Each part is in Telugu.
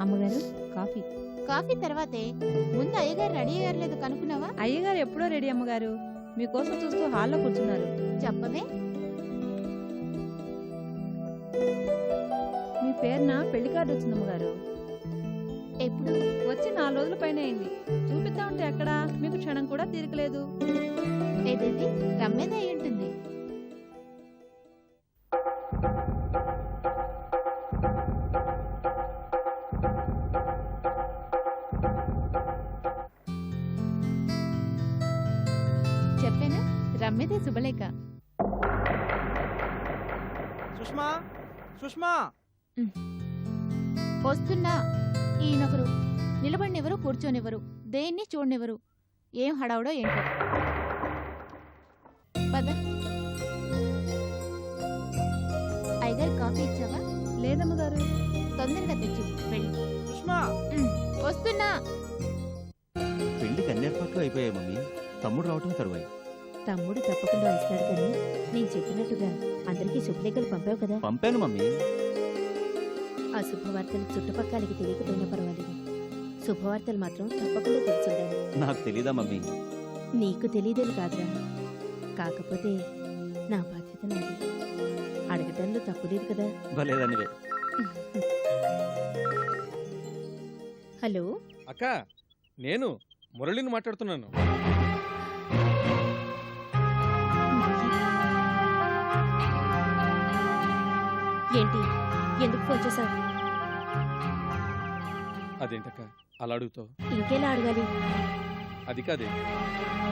అమ్మగారు కాఫీ. కాఫీ తర్వాతే ముందు అయ్యగారు రెడీ అయ్యారు లేదు కనుక్కున్నావా? అయ్యగారు ఎప్పుడో రెడీ అమ్మగారు. మీకోసం చూస్తూ హాల్లో కూర్చున్నారు. చెప్పవే. మీ పేరున పెళ్లి కార్డు వచ్చింది అమ్మగారు. ఎప్పుడు? వచ్చి 4 రోజుల పైన అయింది. చూపిద్దామంటే ఎక్కడా, మీకు క్షణం కూడా తీరికలేదు. ఏదేంటి రమ్మేదే అయి ఉంటుంది. చెప్పానా రమ్మేదే శుభలేఖ. సుష్మా సుష్మా వస్తున్నా. ఈయనొకరు నిలబడినెవరు, కూర్చోనివ్వరు, దేన్ని చూడనివ్వరు. ఏం హడావుడో ఏంటో. పద. అయ్యగారు కాఫీ ఇచ్చావా? లేదమ్మగారు. తొందరగా తెచ్చు వెళ్ళి. సుష్మా వస్తున్నా. పెళ్లికి అన్ని ఏర్పాట్లు అయిపోయాయి మమ్మీ. తమ్ముడు రావటం తరువాయి. తమ్ముడు తప్పకుండా వస్తాడు కానీ నేను చెప్పినట్టుగా అందరికీ శుభలేఖలు పంపావు కదా? పంపాను మమ్మీ. ఆ శుభవార్తలు చుట్టుపక్కలకి తెలియకపోయినా పర్వాలేదు. శుభవార్తలు మాత్రం తప్పకుండా తెలుసుండాలి. నాకు తెలీదా మమ్మీ? నీకు తెలియదని కాదురా, కాకపోతే నా బాధ్యత నాది. అడగటంలో తప్పులేదు కదా. భలేదనివే. హలో అక్క, నేను మురళిని మాట్లాడుతున్నాను. ఏంటి, ఎందుకు ఫోన్ చేశావు? అదేంటక్క అలా అడుగుతావు? ఇంకెలా అడగాలి? అది కాదే,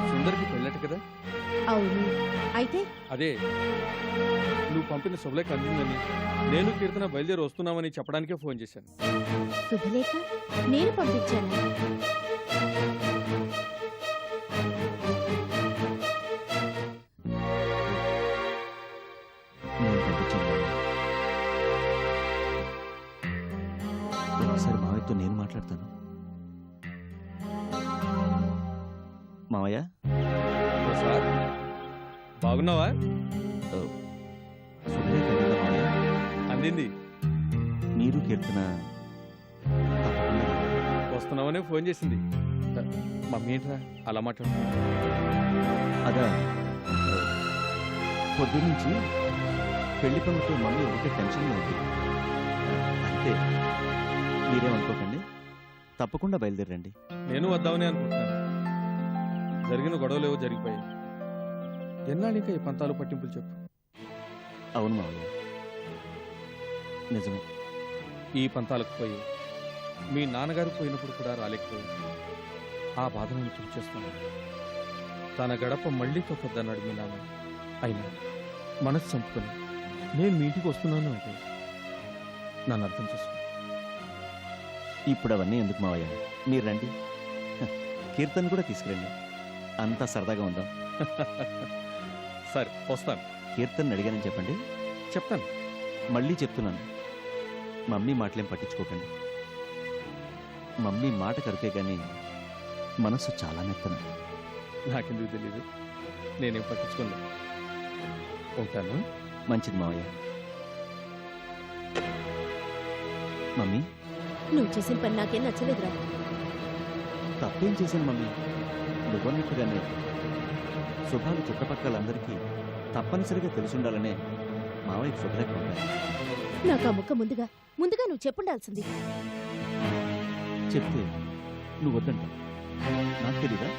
సుందరికి పెళ్ళట కదా. అవును, అయితే అదే నువ్వు పంపిన శుభలేఖ అందిందని, నేను కీర్తన బయలుదేరి వస్తున్నామని చెప్పడానికే ఫోన్ చేశాను. శుభలేఖ నేను పంపించాను. నేను పంపించాను. ఒకసారి మావయ్యతో నేను మాట్లాడతాను. మావయ్య, ఓ సార్, బాగున్నావా? శుభలేఖ అందిందా మావయ్య? అందింది. మీరు కీర్తన తప్పకుండా వస్తున్నామనే ఫోన్ చేసింది. మమ్మీ ఏంట్రా అలా మాట్లాడుతున్నా? అదా, పొద్దునుంచి పెళ్లి పనులతో మమ్మీ ఒకటే టెన్షన్లో ఉంది. అంతే, మీరేమనుకోకండి. తప్పకుండా బయలుదేరండి. నేను వద్దామని అనుకుంటున్నాను. జరిగిన గొడవలేవో జరిగిపోయాయి. ఎన్నాళ్ళు ఇంకా ఈ పంతాలు పట్టింపులు చెప్పు. అవును మావయ్య, నిజమే. ఈ పంతాలకు పోయి మీ నాన్నగారు పోయినప్పుడు కూడా రాలేకపోయి ఆ బాధను తుడిచేస్తున్నాను. తన గడప మళ్లీ తొక్కద్దన్నాడు మీ నాన్న. అయినా మనసు చంపుకొని నేను మీ ఇంటికి వస్తున్నాను అంటే నన్ను అర్థం చేసుకో. ఇప్పుడు అవన్నీ ఎందుకు మావయ్య, మీరు రండి. కీర్తన కూడా తీసుకురండి, అంతా సరదాగా ఉందాం. సరే వస్తాను. కీర్తన్ అడిగానని చెప్పండి. చెప్తాను. మళ్ళీ చెప్తున్నాను, మమ్మీ మాటలేం పట్టించుకోకండి. మమ్మీ మాట కరుకే గాని మనస్సు చాలా మెత్తన. నాకెందుకు తెలీదు, నేనేం పట్టించుకోలేదు. ఉంటాను. మంచిది మావయ్య. మమ్మీ, నువ్వు చేసిన పని నాకేం నచ్చలేదురా. తప్పేం చేశాను మమ్మీ? నువ్వన్నట్టుగానే శుభాలు చుట్టుపక్కలందరికీ తప్పనిసరిగా తెలుసుండాలనే మావయ్యకి శుభలేఖ పంపాను. నాకు ఆ ముక్క ముందుగా నువ్వు చెప్పుండాల్సింది. చెప్తే నువ్వు వద్దంట, నాకు తెలీదా?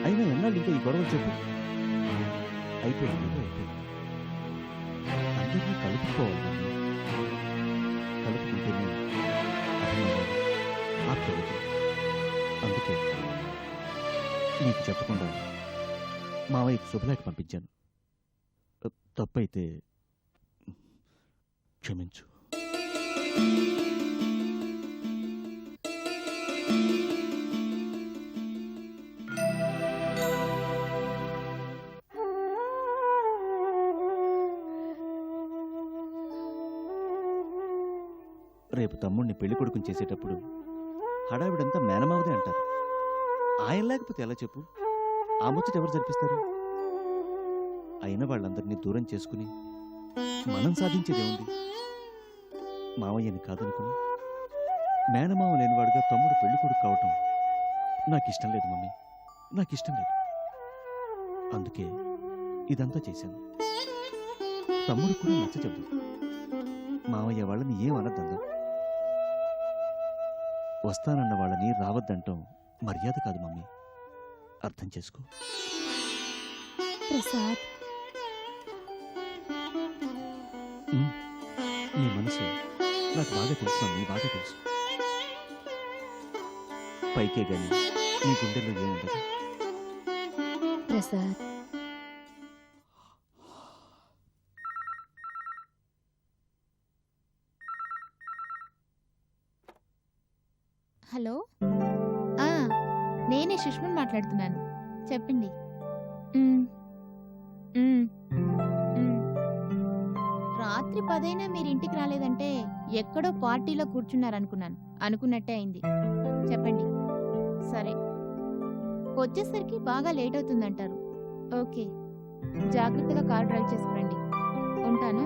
అయినా ఎన్నాళ్ళు ఇంకా ఈ గొడవలు చెప్పు. అయిపోయింది, అందరినీ కలుపుకోవాలి. కలుపుకుంటేనే అభిమానం, ఆప్యాయత. అందుకే నీకు చెప్పకుండా మావయ్యకు శుభలేఖ పంపించాను. తప్పైతే క్షమించు. రేపు తమ్ముడిని పెళ్లి కొడుకుని చేసేటప్పుడు హడావిడంతా మేనమావదే అంటారు. ఆయన లేకపోతే ఎలా చెప్పు? ఆ ముచ్చట ఎవరు జరిపిస్తారు? అయిన వాళ్ళందరినీ దూరం చేసుకుని మనం సాధించేదేముంది? మావయ్యని కాదనుకుని మేనమావ లేనివాడుగా తమ్ముడు పెళ్లి కొడుకు కావటం నాకిష్టం లేదు మమ్మీ, నాకిష్టం లేదు. అందుకే ఇదంతా చేశాను. తమ్ముడు కూడా నచ్చ చెప్పు, మావయ్య వాళ్ళని ఏం అనద్దందాం. వస్తానన్న వాళ్ళని రావద్దంటాం మర్యాద కాదు మమ్మీ, అర్థం చేసుకో. ప్రసాద్, నీ మనసు నాకు బాగా తెలుసు మమ్మీ, బాగా తెలుసు. పైకే గాని నీ గుండెల్లో ఏముండదు. ప్రసాద్, హలో. నేనే సుష్మన్ మాట్లాడుతున్నాను, చెప్పండి. రాత్రి 10 అయినా మీరు ఇంటికి రాలేదంటే ఎక్కడో పార్టీలో కూర్చున్నారనుకున్నాను. అనుకున్నట్టే అయింది. చెప్పండి. సరే, వచ్చేసరికి బాగా లేట్ అవుతుందంటారు. ఓకే, జాగ్రత్తగా కారు డ్రైవ్ చేసుకురండి. ఉంటాను.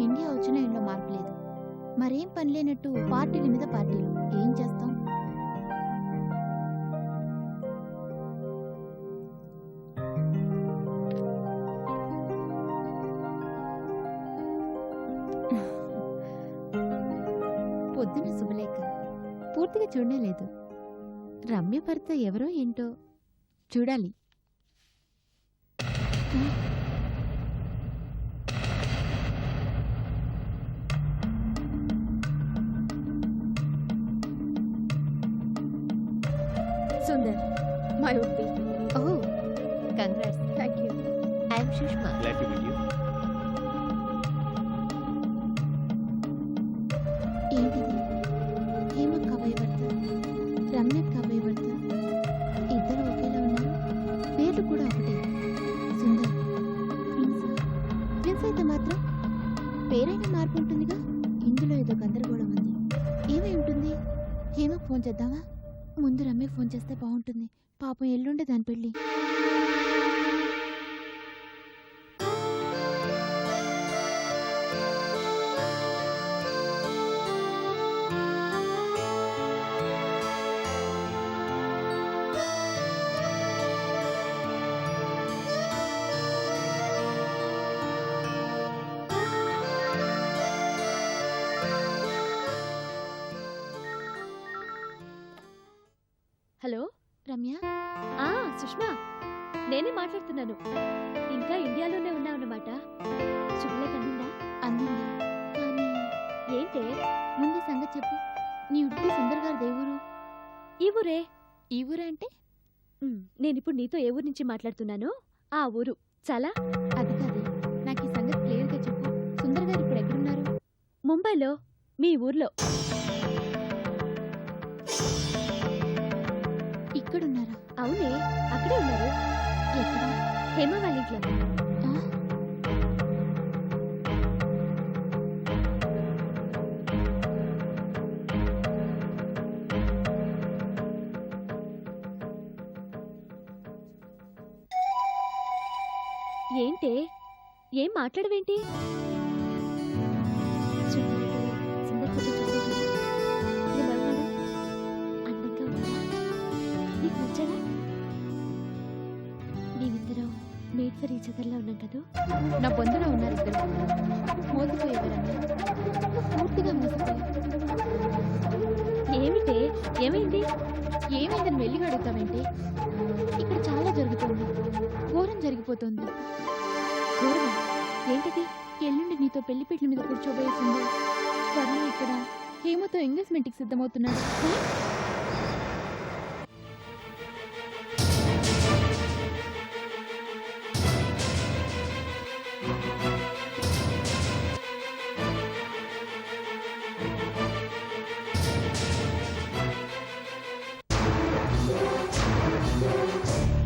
ఇండియా వచ్చిన ఇంట్లో మార్పు లేదు. మరేం పని లేనట్టు పార్టీల మీద పార్టీలు. ఏం చేస్తాం? పొద్దున శుభలేఖ పూర్తిగా చూడలేదు. రమ్య భర్త ఎవరో ఏంటో చూడాలి. Sundar, my would be. Oh, congrats. Thank you. I'm Sushma. Glad to meet you. ఏంటిది? హేమక్ కబాయి భర్త, రమ్యక్ కబాయి భర్త, ఇద్దరు ఒకేలా ఉన్నారు. పేర్లు కూడా ఒకటే. సుందర్ ట్విన్స్ అయితే మాత్రం పేరైనా మార్పు ఉంటుందిగా. ఇందులో ఏదో గందరగోళం ఉంది. ఏమై ఉంటుంది? హేమక్ ఫోన్ చేద్దామా? ముందు రమ్యకు ఫోన్ చేస్తే బాగుంటుంది. పాపం ఎల్లుండే దాని పెళ్ళి. హలో రమ్య, సుష్మా, నేనే మాట్లాడుతున్నాను. ఇంకా ఇండియాలోనే ఉన్నావన్నమాట. శుభలేఖ అందిందా? అందింది. కానీ ఏంటే? ముందు సంగతి చెప్పు. నీ ఉడిపి సుందర్ గారు దేవురు. ఈ ఊరే. ఈ ఊరే అంటే? నేనిప్పుడు నీతో ఏ ఊరు నుంచి మాట్లాడుతున్నానో ఆ ఊరు. చాలా. అది కాదు, నాకు ఈ సంగతి క్లియర్గా చెప్పు. సుందర్ గారు ఇప్పుడు ఎక్కడున్నారు? ముంబైలో, మీ ఊర్లో. ఇక్కడున్నారా? అవునే, అక్కడే ఉన్నారు. ఎక్కడ? హేమ వాళ్ళ ఇంట్లో. ఆ? ఏంటే, ఏం మాట్లాడవేంటి? సుందర్ ఫోటో చూసావు కదా? ఎలా ఉన్నాడు? అందంగా ఉన్నాడా? నీకు నచ్చాడా? మేమిద్దరం మేడ్ ఫర్ ఈచ్ అదర్లా ఉన్నాం కదా. నా బొందులో ఉన్నారు ఇద్దరు. మోసపోయేవారన్నా పూర్తిగా మోసపోయి. ఏమిటే, ఏమైంది? ఏమైందని మెల్లిగా అడుగుతావేంటి? ఇక్కడ చాలా జరుగుతోంది. ఘోరం జరిగిపోతుంది. ఘోరమా? ఏంటిది? ఎల్లుండి నీతో పెళ్లిపీటల మీద కూర్చోబోయేసింది. త్వరలో ఇక్కడ హేమతో ఎంగేజ్మెంట్కి సిద్ధమవుతున్నాడు.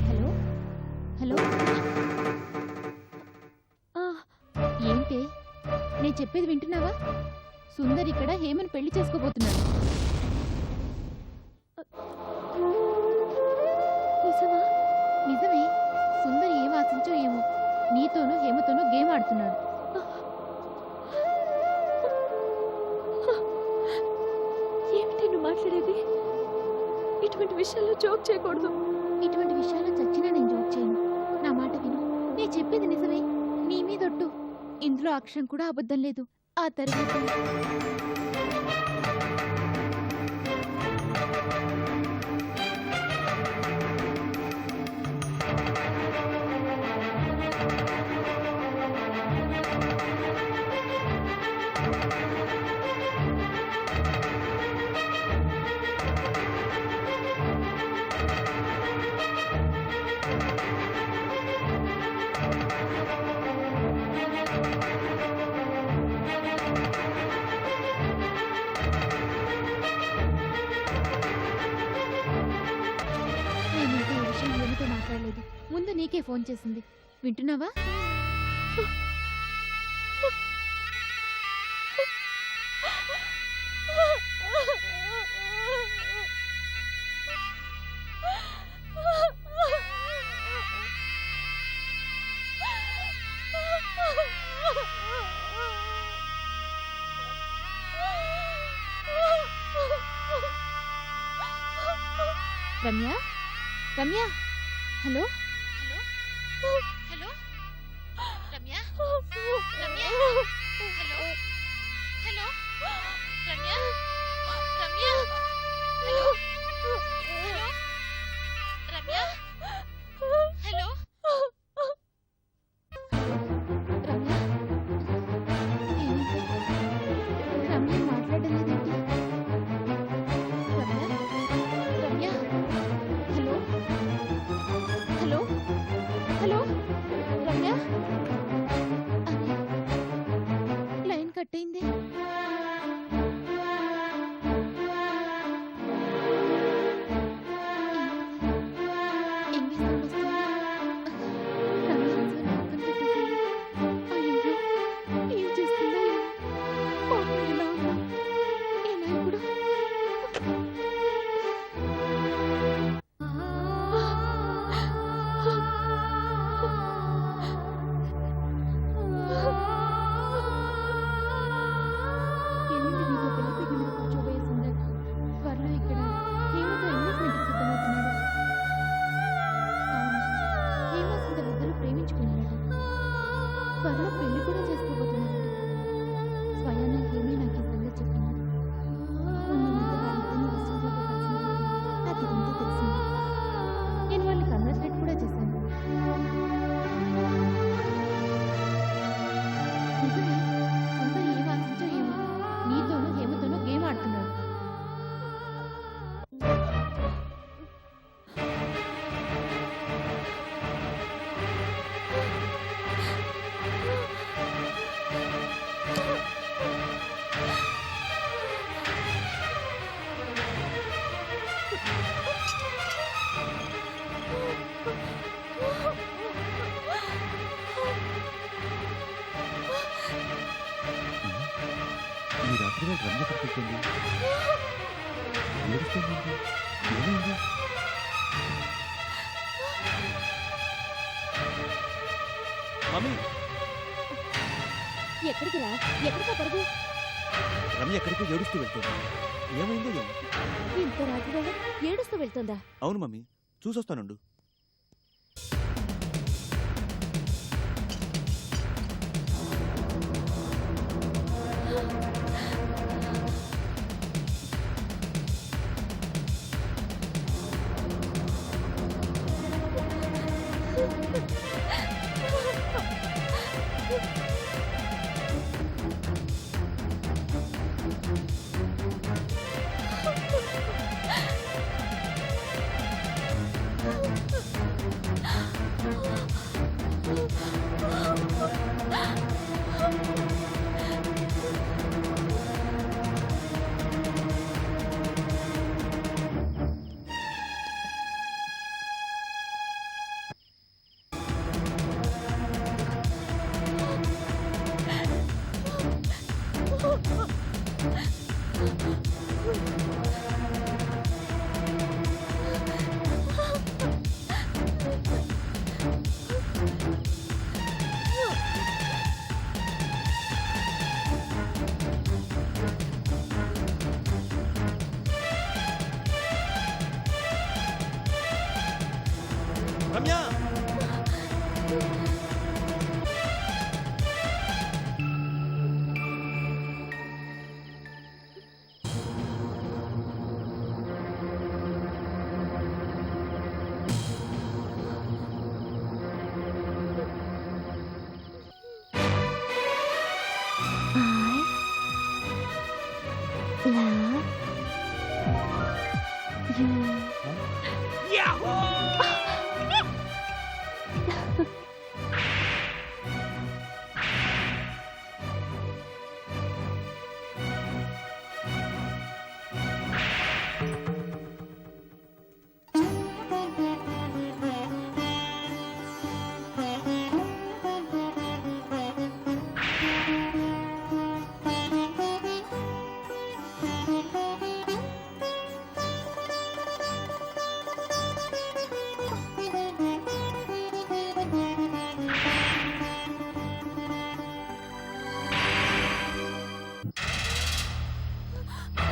హలో హలో, ఏంటి? నేను చెప్పేది వింటున్నావా? సుందర్ ఇక్కడ హేమన్ పెళ్లి చేసుకోబోతున్నాడు. నిజమా? నిజమే. సుందర్ ఏం ఆశించో ఏమో నీతోనూ హేమతోనూ గేమ్ ఆడుతున్నాడు. విషయంలో జోక్ చేయకూడదు. ఇటువంటి విషయాల్లో చచ్చినా నేను జోక్ చేయను. నా మాట విను. నేను చెప్పేది నిజమే. నీ మీదొట్టు. ఇందులో అక్షరం కూడా అబద్ధం లేదు. ఆ తర్వాత నేను ఇంకా ఈ విషయం ఏమిటో మాట్లాడలేదు. ముందు నీకే ఫోన్ చేసింది. వింటున్నావా? Ramya, Ramya, hello, hello, hello, Ramya, Ramya, hello, hello, Ramya, Ramya, hello, hello, Ramya, hello, Ramya, ఏమైంది? రమ్య మాట్లాడడం లేదేంటి? Ramya, Ramya, hello, hello, hello, Ramya, అరే, లైన్ కట్ అయింది. ఎంగే సౌండ్ వస్తుంది. రమ్య రిసీవర్ పక్కన పెట్టేసింది. అయ్యో, ఏం చేస్తుందో ఏమో. పాపం ఎలా ఉందో. ఎలా ఇప్పుడు? ఎల్లుండి నీకు పెళ్లి పీటల మీద కూర్చోబోయే సుందర్ త్వరలో ఇక్కడ హేమతో ఎంగేజ్మెంట్కి సిద్ధమవుతున్నాడు. అవును, హేమ సుందర్ ఇద్దరు ప్రేమించుకున్నారట. త్వరలో పెళ్లి కూడా చేసుకోబోతున్నారట. స్వయాన హేమే నాకు ఈ సంగతి చెప్పింది. మొన్న మధ్య వాళ్ళిద్దరిని రెస్టారెంట్లో కలిసినప్పుడు నాకు ఇదంతా తెలిసింది. నేను వాళ్ళని కంగ్రాచులేట్ కూడా చేశాను. నిజమే, సుందర్ ఏం ఆశించో ఏమో నీతోనూ హేమతోనూ గేమ్ ఆడుతున్నాడు. ఈ రాత్రి వేళ రమ్య ఎక్కడికి ఏడుస్తుందండి. ఏమైంది? మమ్మీ, ఎక్కడికి రా? ఎక్కడికా పరుగు? రమ్య ఎక్కడికి ఏడుస్తూ వెళ్తుంది. ఏమైందో ఏమో. ఇంత రాత్రి వేళ ఏడుస్తూ వెళ్తుందా? అవును మమ్మీ, చూసొస్తానుండు.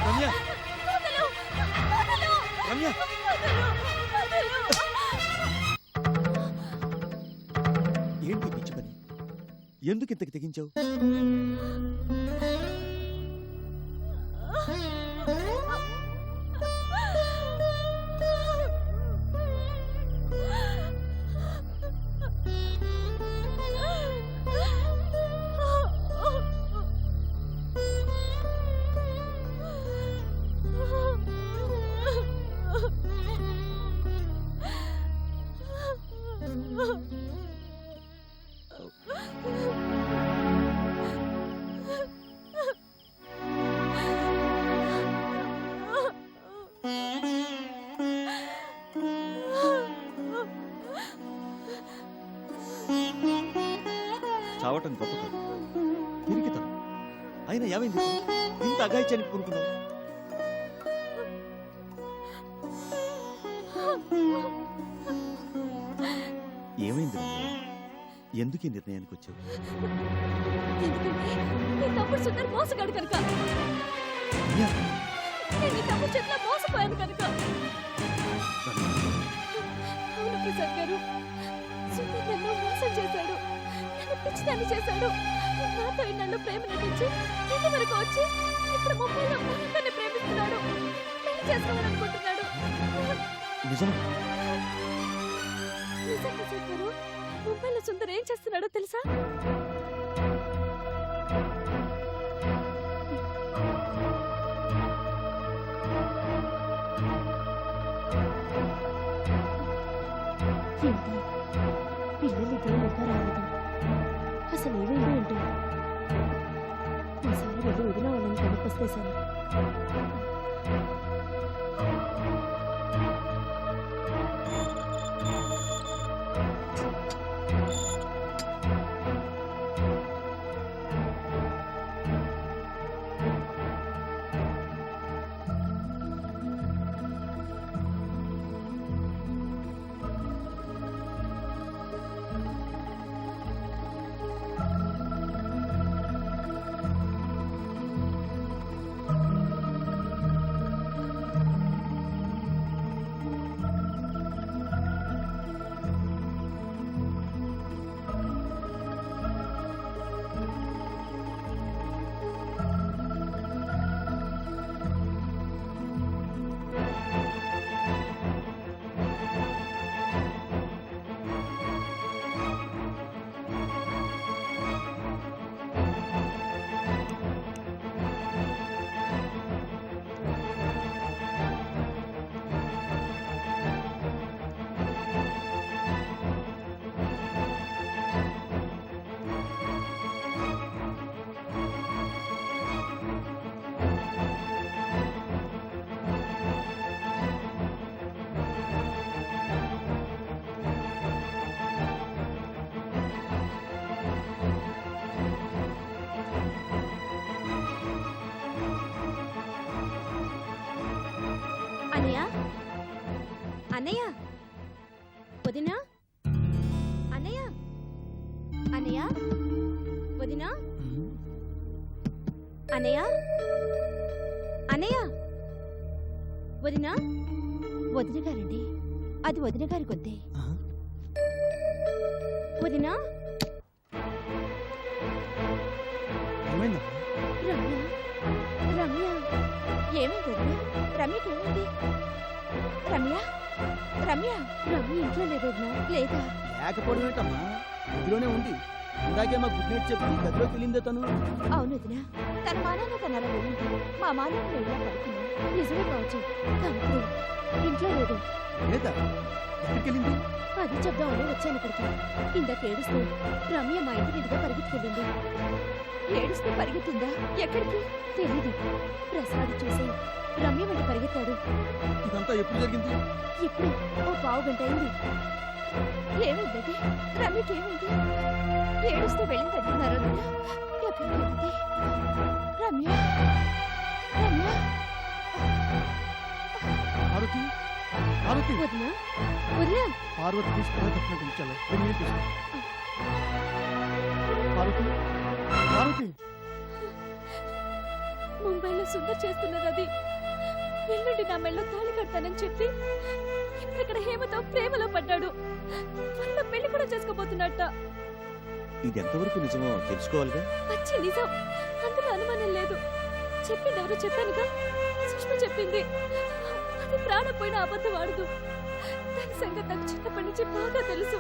రమ్య రమ్య ఏంటి పిచ్చి పని? ఎందుకు ఇంతకు తెగించావు? చావటం గొప్ప కాదు, తిరిగితనం. అయినా ఏమైంది? ఇంత అగాయిత్యానికి పూనుకున్నావు? ఏమైంది రమ్య? ఎందుకు ఈ నిర్ణయానికి వచ్చావు? ఎందుకంటే నీ తమ్ముడు సుందర్ మోసగాడు కనుక. రమ్య, నేను నీ తమ్ముడు చేతిలో మోసపోయాను కనుక. అవును ప్రసాద్ గారు, సుందర్ నన్ను మోసం చేశాడు, నన్ను పిచ్చిదాన్ని చేశాడు. నాతో ఇన్నాళ్ళు ప్రేమ నటించి ఇంటి వరకు వచ్చి ఇప్పుడు ముంబైలో మరొకరిని ప్రేమిస్తున్నాడు, పెళ్లి చేసుకోవాలనుకుంటున్నాడు. నిజం? నిజం ప్రసాద్ గారు, ముంబైలో సుందర్ ఏం చేస్తున్నాడో తెలుసా? ఏంటి పిల్లలిద్దరూ ఇంకా రాలేదు, అసలు ఏమైందో ఏంటో. ఈసారి వెళ్ళి వదిన వాళ్ళని కనుక్కొస్తే సరే. అన్నయ్య, అన్నయ్య, వదినా, అన్నయ్య, అన్నయ్య, వదినా, అన్నయ్య, అన్నయ్య, వదినా. వదిన గారండి, అది వదిన గారి గొంతే. వదినా ఏమైందా? రమ్య రమ్య ఏమైంది వదినా? రమ్యకి ఏమైంది? రమ్య రమ్య రమ్య ఇంట్లో లేదు వదినా. లేదా? లేకపోవడం ఏంటమ్మా, గదిలోనే ఉంది. ఇందాకే మా గుడ్ నైట్ చెప్పి గదిలోకి వెళ్ళిందే తను. అవును వదినా, తన మానాన్న తన అలా వెళ్ళింది. మా మానాన్న వెళ్ళా పడుకున్నాం. నిజమే కావచ్చు, కానీ ఇప్పుడు ఇంట్లో లేదు. లేదా? ఎక్కడికి వెళ్ళింది? అది చెప్దామని వచ్చాను ఇక్కడికి. ఇందాక ఏడుస్తూ రమ్య మా ఇంటి మీదుగా పరిగెత్తుకెళ్ళింది. ఏడుస్తూ పరిగెత్తిందా? ఎక్కడికి తెలీదు. ప్రసాద్ చూసి రమ్య వెంట పరిగెత్తాడు. ఇదంతా ఎప్పుడు జరిగింది? ఇప్పుడు ఓ పావు గంట అయింది. ఏమైందండి? రమ్యకి ఏమైంది? ఏడుస్తూ వెళ్ళిందంటున్నారు వదినా. ఎక్కడికి వెళ్ళింది? రమ్య రమ్య పార్వతి, పార్వతి, వదినా వదినా పార్వతి తీసుకురా దక్షిణ ఉంచాలి. నేను తీసుకో. పార్వతి, పార్వతి, ముంబైలో సుందర్ చేస్తున్నది అది. ఎల్లుండి నా మెళ్ళో తాళి కడతానని చెప్పి ఇప్పుడు ఇక్కడ హేమతో ప్రేమలో పడ్డాడు. త్వరలో పెళ్లి కూడా చేసుకోబోతున్నట్ట. ఇది ఎంతవరకు నిజమో తెలుసుకోవాలిగా. పచ్చి నిజం, అందులో అనుమానం లేదు. చెప్పింది ఎవరో చెప్పానుగా, సుష్మ చెప్పింది. అది ప్రాణం పోయిన అబద్ధం ఆడదు. దాని సంగతి నాకు చిన్నప్పటి నుంచి బాగా తెలుసు.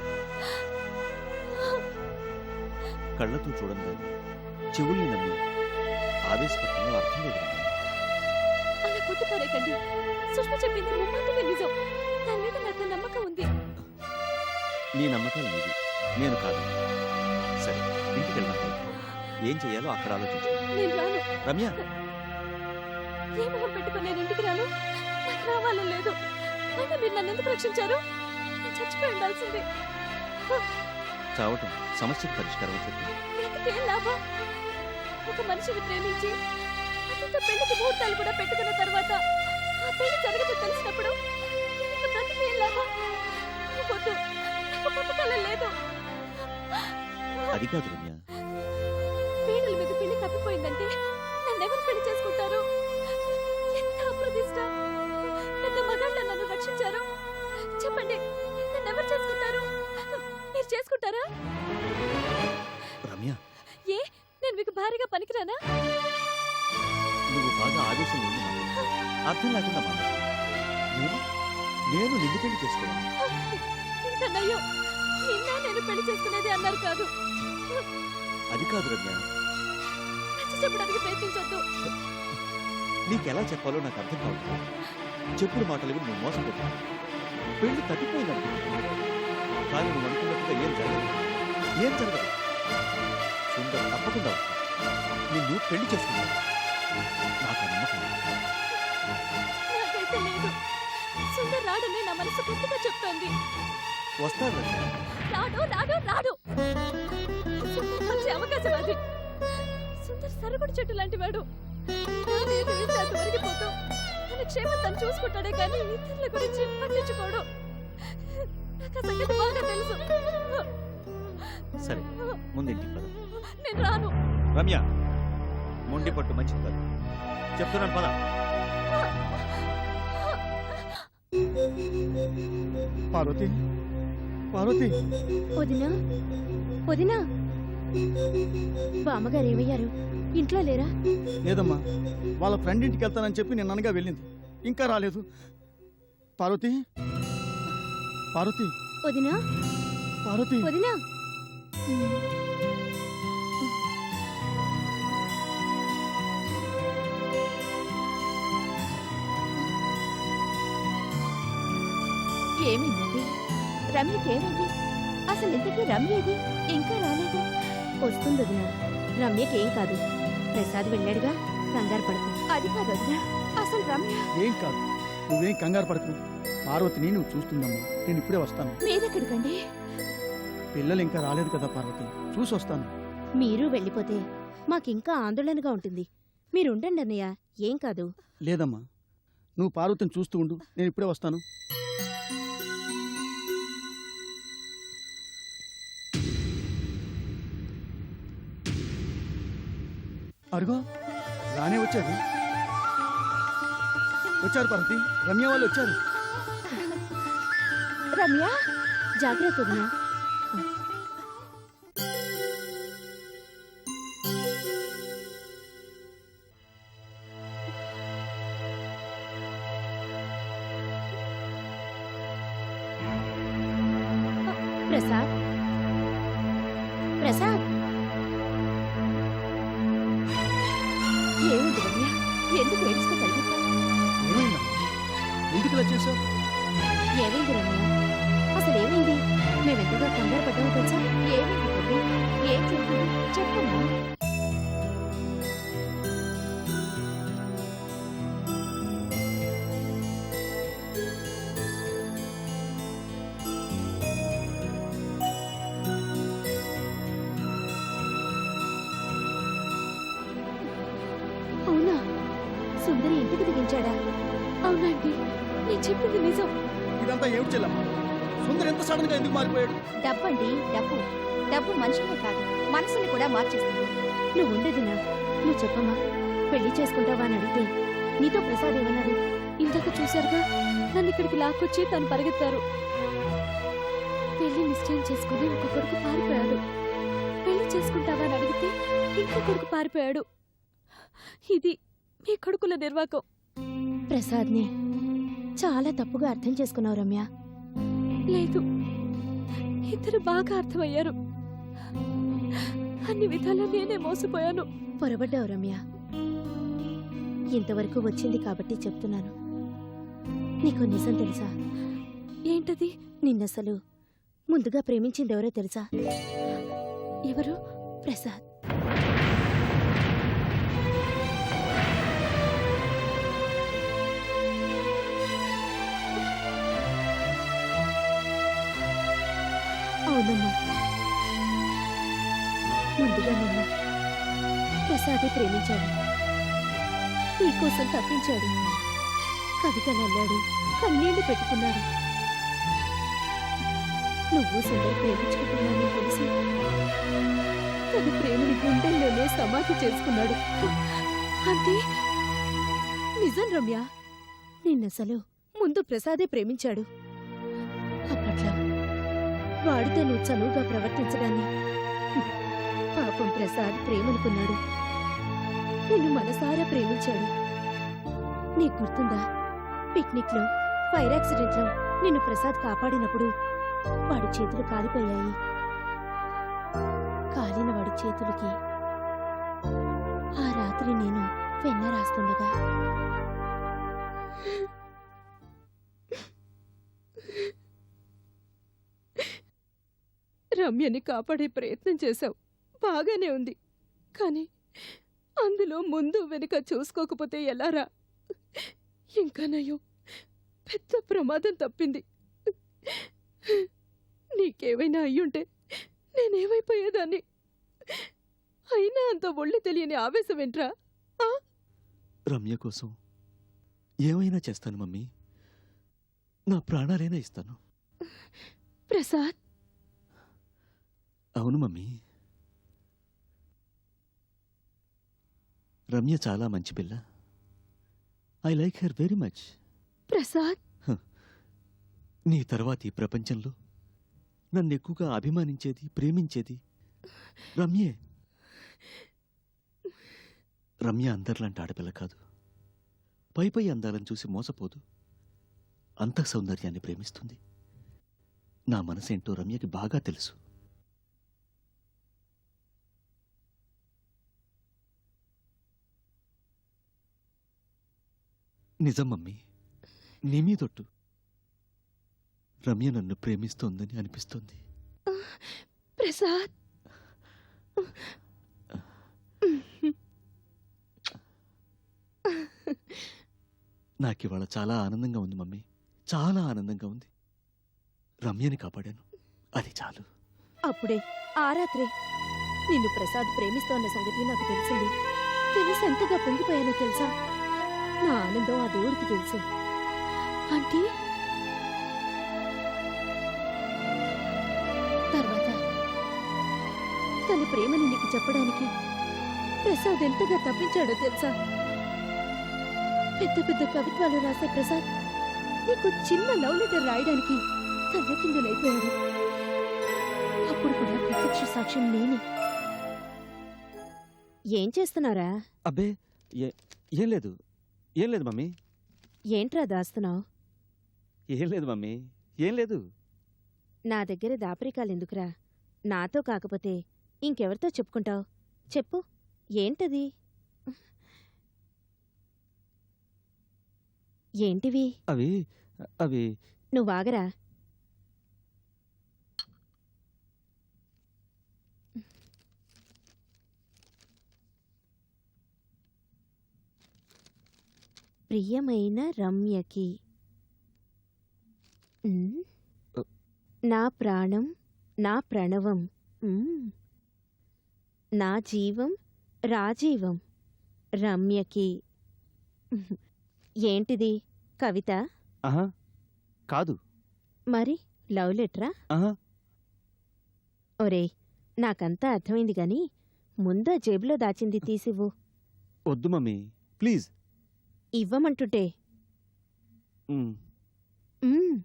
కళ్ళతో చూడండి, చెవుల్ని నమ్మి ఆవేశపడటంలో అర్థం లేదు. అలా కొట్టుపారేకండి. సుష్మ చెప్పింది ముమ్మాటిగా నిజం. దాని మీద నాకు నమ్మకం ఉంది. నీ నమ్మకాలు నీవి, నేను కాదు. సరే, ఇంటికి వెళ్దాం. ఏం చెయ్యాలో అక్కడ ఆలోచించు. నేను రాను. రమ్య, ఏ మొహం పెట్టుకుని నేను ఇంటికి రాను? నాకు రావాలని లేదు. అయినా మీరు నన్ను ఎందుకు రక్షించారు? నేను చచ్చిపోయి ఉండాల్సింది. చావటం సమస్యకు పరిష్కారం చెప్పి. బ్రతికేం లాభం? ఒక మనిషిని ప్రేమించి అతనితో పెళ్లికి ముహూర్తాలు కూడా పెట్టుకున్న తర్వాత ఆ పెళ్లి జరగదు తెలిసినప్పుడు నేను ఇక బ్రతికేం లాభం? వద్దు, నాకు బ్రతకాలని లేదు. అది కాదు రమ్య, పీడల మీద పెళ్లి తప్పిపోయిందంటే నన్నెవరు పెళ్లి చేసుకుంటారు? ఎంత అప్రదిష్ట! పెద్ద మగాళ్ళ నన్ను రక్షించారు. చెప్పండి, నన్నెవరు చేసుకుంటారు? మీరు చేసుకుంటారా? రమ్య, ఏ, నేను మీకు భారీగా పనికిరానా? నువ్వు బాగా ఆవేశంలో ఉంది. అర్థం లేకుండా మాట్లాడు. నేను నిన్ను పెళ్లి చేసుకోవాలి. ఇంకా నయ్యో, నిన్న నేను పెళ్లి చేసుకునేది అన్నారు కాదు. అది కాదు రమ్య, నచ్చ చెప్పడానికి ప్రయత్నించొద్దు. నీకెలా చెప్పాలో నాకు అర్థం కావట్లేదు. చెప్పుడు మాటలు విని నువ్వు మోసపోతావు. పెళ్లి తప్పిపోయిందంటే కానీ నువ్వు అనుకున్నట్టుగా ఏం జరగదు. ఏం జరగదు. సుందర్ తప్పకుండా వస్తాడు. నిన్ను పెళ్లి చేసుకున్నాడు. నాకు ఆ నమ్మకం ఉంది. నాకైతే లేదు. సుందర్ రాడని నా మనసు గట్టిగా చెప్తోంది. వస్తాడు రమ్య. రాడు రాడు రాడు. సుందర్ మంచి అవకాశవాది. సుందర్ సరుగుడు చెట్టు లాంటి వాడు. ఏది వేస్తే అది ఒరిగిపోతూ తన క్షేమం తను చూసుకుంటాడే కానీ ఇతరుల గురించి పట్టించుకోడు. నాకు ఆ సంగతి బాగా తెలుసు. సరే, ముందింటికి పద. నేను రాను. రమ్య, మొండి పట్టు మంచిది కాదు. చెప్తున్నాను పద. పార్వతి, పార్వతి, వదినా వదినా, బామ్మగారు ఏమయ్యారు? ఇంట్లో లేరా? లేదమ్మా, వాళ్ళ ఫ్రెండ్ ఇంటికి వెళ్తానని చెప్పి నేను అనగా వెళ్ళింది. ఇంకా రాలేదు. పార్వతి, పార్వతి, వదినా పార్వతి, వదినా. ఏమైందండి? రమ్యకి ఏమైంది? అసలు ఇంతకీ రమ్య ఏది? ఇంకా రాలేదు. వస్తుంది వదినా. రమ్యకి ఏం కాదు. ప్రసాద్ వెళ్ళాడుగా, కంగారు పడుతుంది. అది కాదు వదినా, అసలు రమ్య. ఏం కాదు, నువ్వేం కంగారు పడకు. పార్వతిని నువ్వు చూస్తుందమ్మా. నేను ఇప్పుడే వస్తాను. మీరెక్కడికండి? పిల్లలు ఇంకా రాలేదు కదా పార్వతి, చూసి వస్తాను. మీరు వెళ్ళిపోతే మాకింకా ఆందోళనగా ఉంటుంది. మీరుండండి అన్నయ్య, ఏం కాదు. లేదమ్మా, నువ్వు పార్వతిని చూస్తూ ఉండు. నేను ఇప్పుడే వస్తాను. అరుగో, రానే వచ్చారు. వచ్చారు పార్వతి, రమ్య వాళ్ళు వచ్చారు. రమ్య, జాగ్రత్త వదినా. ప్రసాద్ ఏమిటి రమ్య ఎందుకు ఏడుస్తూ పరిగెత్తావు? ఏమైందా? ఎందుకు ఇలా చేశావు? ఏమైంది రమ్య అసలు ఏమైంది? మేమెంతగా కంగారు పడ్డామో తెలుసా? ఏమైంది తల్లి? ఏం జరిగింది చెప్పమ్మా. అవునా సుందరి ఇంటికి దిగించాడా? అవునండి నేను చెప్పింది నిజం. ఇదంతా ఏమిటి చెల్లమ్మా? సుందర్ ఎంత సడన్ గా ఎందుకు మారిపోయాడు? డబ్బండి డబ్బు డబ్బు మనుషులే కాదు మనసుని కూడా మార్చేస్తుంది. నువ్వు ఉండేదినా నువ్వు చెప్పమ్మా. పెళ్లి చేసుకుంటావా అని అడిగితే నీతో ప్రసాద్ ఏమన్నాడు? ఇందాక చూశారుగా నన్ను ఇక్కడికి లాక్కొచ్చి తను పరిగెత్తారు. పెళ్లి నిశ్చయం చేసుకుని ఒక కొడుకు పారిపోయాడు. పెళ్లి చేసుకుంటావా అని అడిగితే ఇంకో కొడుకు పారిపోయాడు. ఇది మీ కొడుకుల నిర్వాకం. ప్రసాద్ని చాలా తప్పుగా అర్థం చేసుకున్నావు రమ్య. లేదు ఇద్దరు బాగా అర్థమయ్యారు. అన్ని విధాలా నేనే మోసపోయాను. పొరబడ్డావు రమ్య. ఇంతవరకు వచ్చింది కాబట్టి చెప్తున్నాను. నీకు నిజం తెలుసా? ఏంటది? నిన్నసలు ముందుగా ప్రేమించిందెవరో తెలుసా? ఎవరు? ప్రసాద్. అవునమ్మా ముందుగా నిన్ను ప్రసాదే ప్రేమించాడు. నీకోసం తప్పించాడు. కవితలు అల్లాడు. కన్నీళ్లు పెట్టుకున్నాడు. నువ్వు సుందర్ ప్రేమించుకుంటున్నానని తెలిసి తన ప్రేమని గుండెల్లోనే సమాధి చేసుకున్నాడు. అంటే నిజం రమ్య. నిన్నసలు ముందు ప్రసాదే ప్రేమించాడు. అప్పట్లో వాడితో నువ్వు చనువుగా ప్రవర్తించడాన్ని పాపం ప్రసాద్ ప్రేమనుకున్నాడు. నిన్ను మనసారా ప్రేమించాడు. నీకు గుర్తుందా? పిక్నిక్ లో ఫైర్ యాక్సిడెంట్ లో నిన్ను ప్రసాద్ కాపాడినప్పుడు వాడి చేతులు కాలిపోయాయి. కాలిన వాడి చేతులకి ఆ రాత్రి నేను వెన్న రాస్తుండగా రమ్యని కాపాడే ప్రయత్నం చేశావు. బాగానే ఉంది. కానీ అందులో ముందు వెనుక చూసుకోకపోతే ఎలారా? ఇంకా నయం పెద్ద ప్రమాదం తప్పింది. నీకేమైనా అయ్యుంటే నేనేమైపోయేదాన్ని. అయినా అంత ఒళ్ళు తెలియని ఆవేశం ఏంట్రా? రమ్య కోసం ఏమైనా చేస్తాను మమ్మీ. నా ప్రాణాలైనా ఇస్తాను. ప్రసాద్ అవును మమ్మీ. రమ్య చాలా మంచి పిల్ల. I like her very much. Prasad నీ తర్వాత ఈ ప్రపంచంలో నన్ను ఎక్కువగా అభిమానించేది, ప్రేమించేది రమ్యే. రమ్య అందరిలాంటి ఆడపిల్ల కాదు. పై అందాలను చూసి మోసపోదు. అంత సౌందర్యాన్ని ప్రేమిస్తుంది. నా మనసేంటో రమ్యకి బాగా తెలుసు. నిజం మమ్మీ, నీ మీదొట్టు. రమ్య నన్ను ప్రేమిస్తోందని అనిపిస్తోంది. ప్రసాద్ నాకివాళ చాలా ఆనందంగా ఉంది మమ్మీ. చాలా ఆనందంగా ఉంది. రమ్యని కాపాడాను, అది చాలు. అప్పుడే ఆ రాత్రే నిన్ను ప్రసాద్ ప్రేమిస్తోన్న సంగతి నాకు తెలిసింది. తెలిసి ఎంతగా పొంగిపోయానో తెలుసా? నా ఆనందం ఆ దేవుడికి తెలుసు. ఆంటీ తర్వాత తన ప్రేమని నీకు చెప్పడానికి ప్రసాద్ ఎంతగా తప్పించాడో తెలుసా? పెద్ద పెద్ద కవిత్వాలు రాసే ప్రసాద్ నీకు చిన్న లవ్ లెటర్ రాయడానికి తల్లకిందులైపోయాడు. అప్పుడు కూడా ప్రత్యక్ష సాక్ష్యం నేనే. ఏం చేస్తున్నారా? అబ్బే, ఏం లేదు, ఏం లేదు మమ్మీ. ఏంట్రా దాస్తున్నావు? ఏం లేదు మమ్మీ, ఏం లేదు. నా దగ్గర దాపరికాలెందుకురా? నాతో కాకపోతే ఇంకెవరితో చెప్పుకుంటావు? చెప్పు, ఏంటది? ఏంటివి? అవి అవి నువ్వాగరా. ప్రియమైన రమ్యకి. ఉమ్. నా ప్రాణం, నా ప్రణవం, నా జీవం, రాజీవం, రమ్యకి. ఏంటిది, కవిత? ఆహా కాదు. మరి లవ్ లెటరా? ఆహా ఒరే, నాకంతా అర్థమైంది గాని ముందా జేబులో దాచింది తీసివ్వు. వద్దు mummy, please. ఇవ్వమంటుంటే. Um, hmm.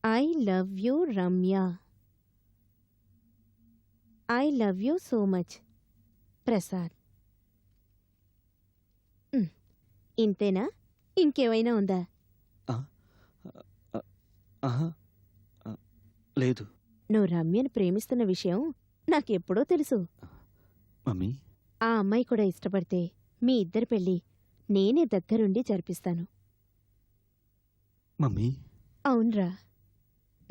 I love you Ramya. I love you so much Prasad. ఇంతేనా? ఇంకేమైనా ఉందా? ఆహా లేదు. నువ్వు రమ్యను ప్రేమిస్తున్న విషయం నాకెప్పుడో తెలుసు. మమ్మీ, ఆ అమ్మాయి కూడా ఇష్టపడితే మీ ఇద్దరి పెళ్ళి నేనే దగ్గరుండి జరిపిస్తాను. మమ్మీ. అవునరా,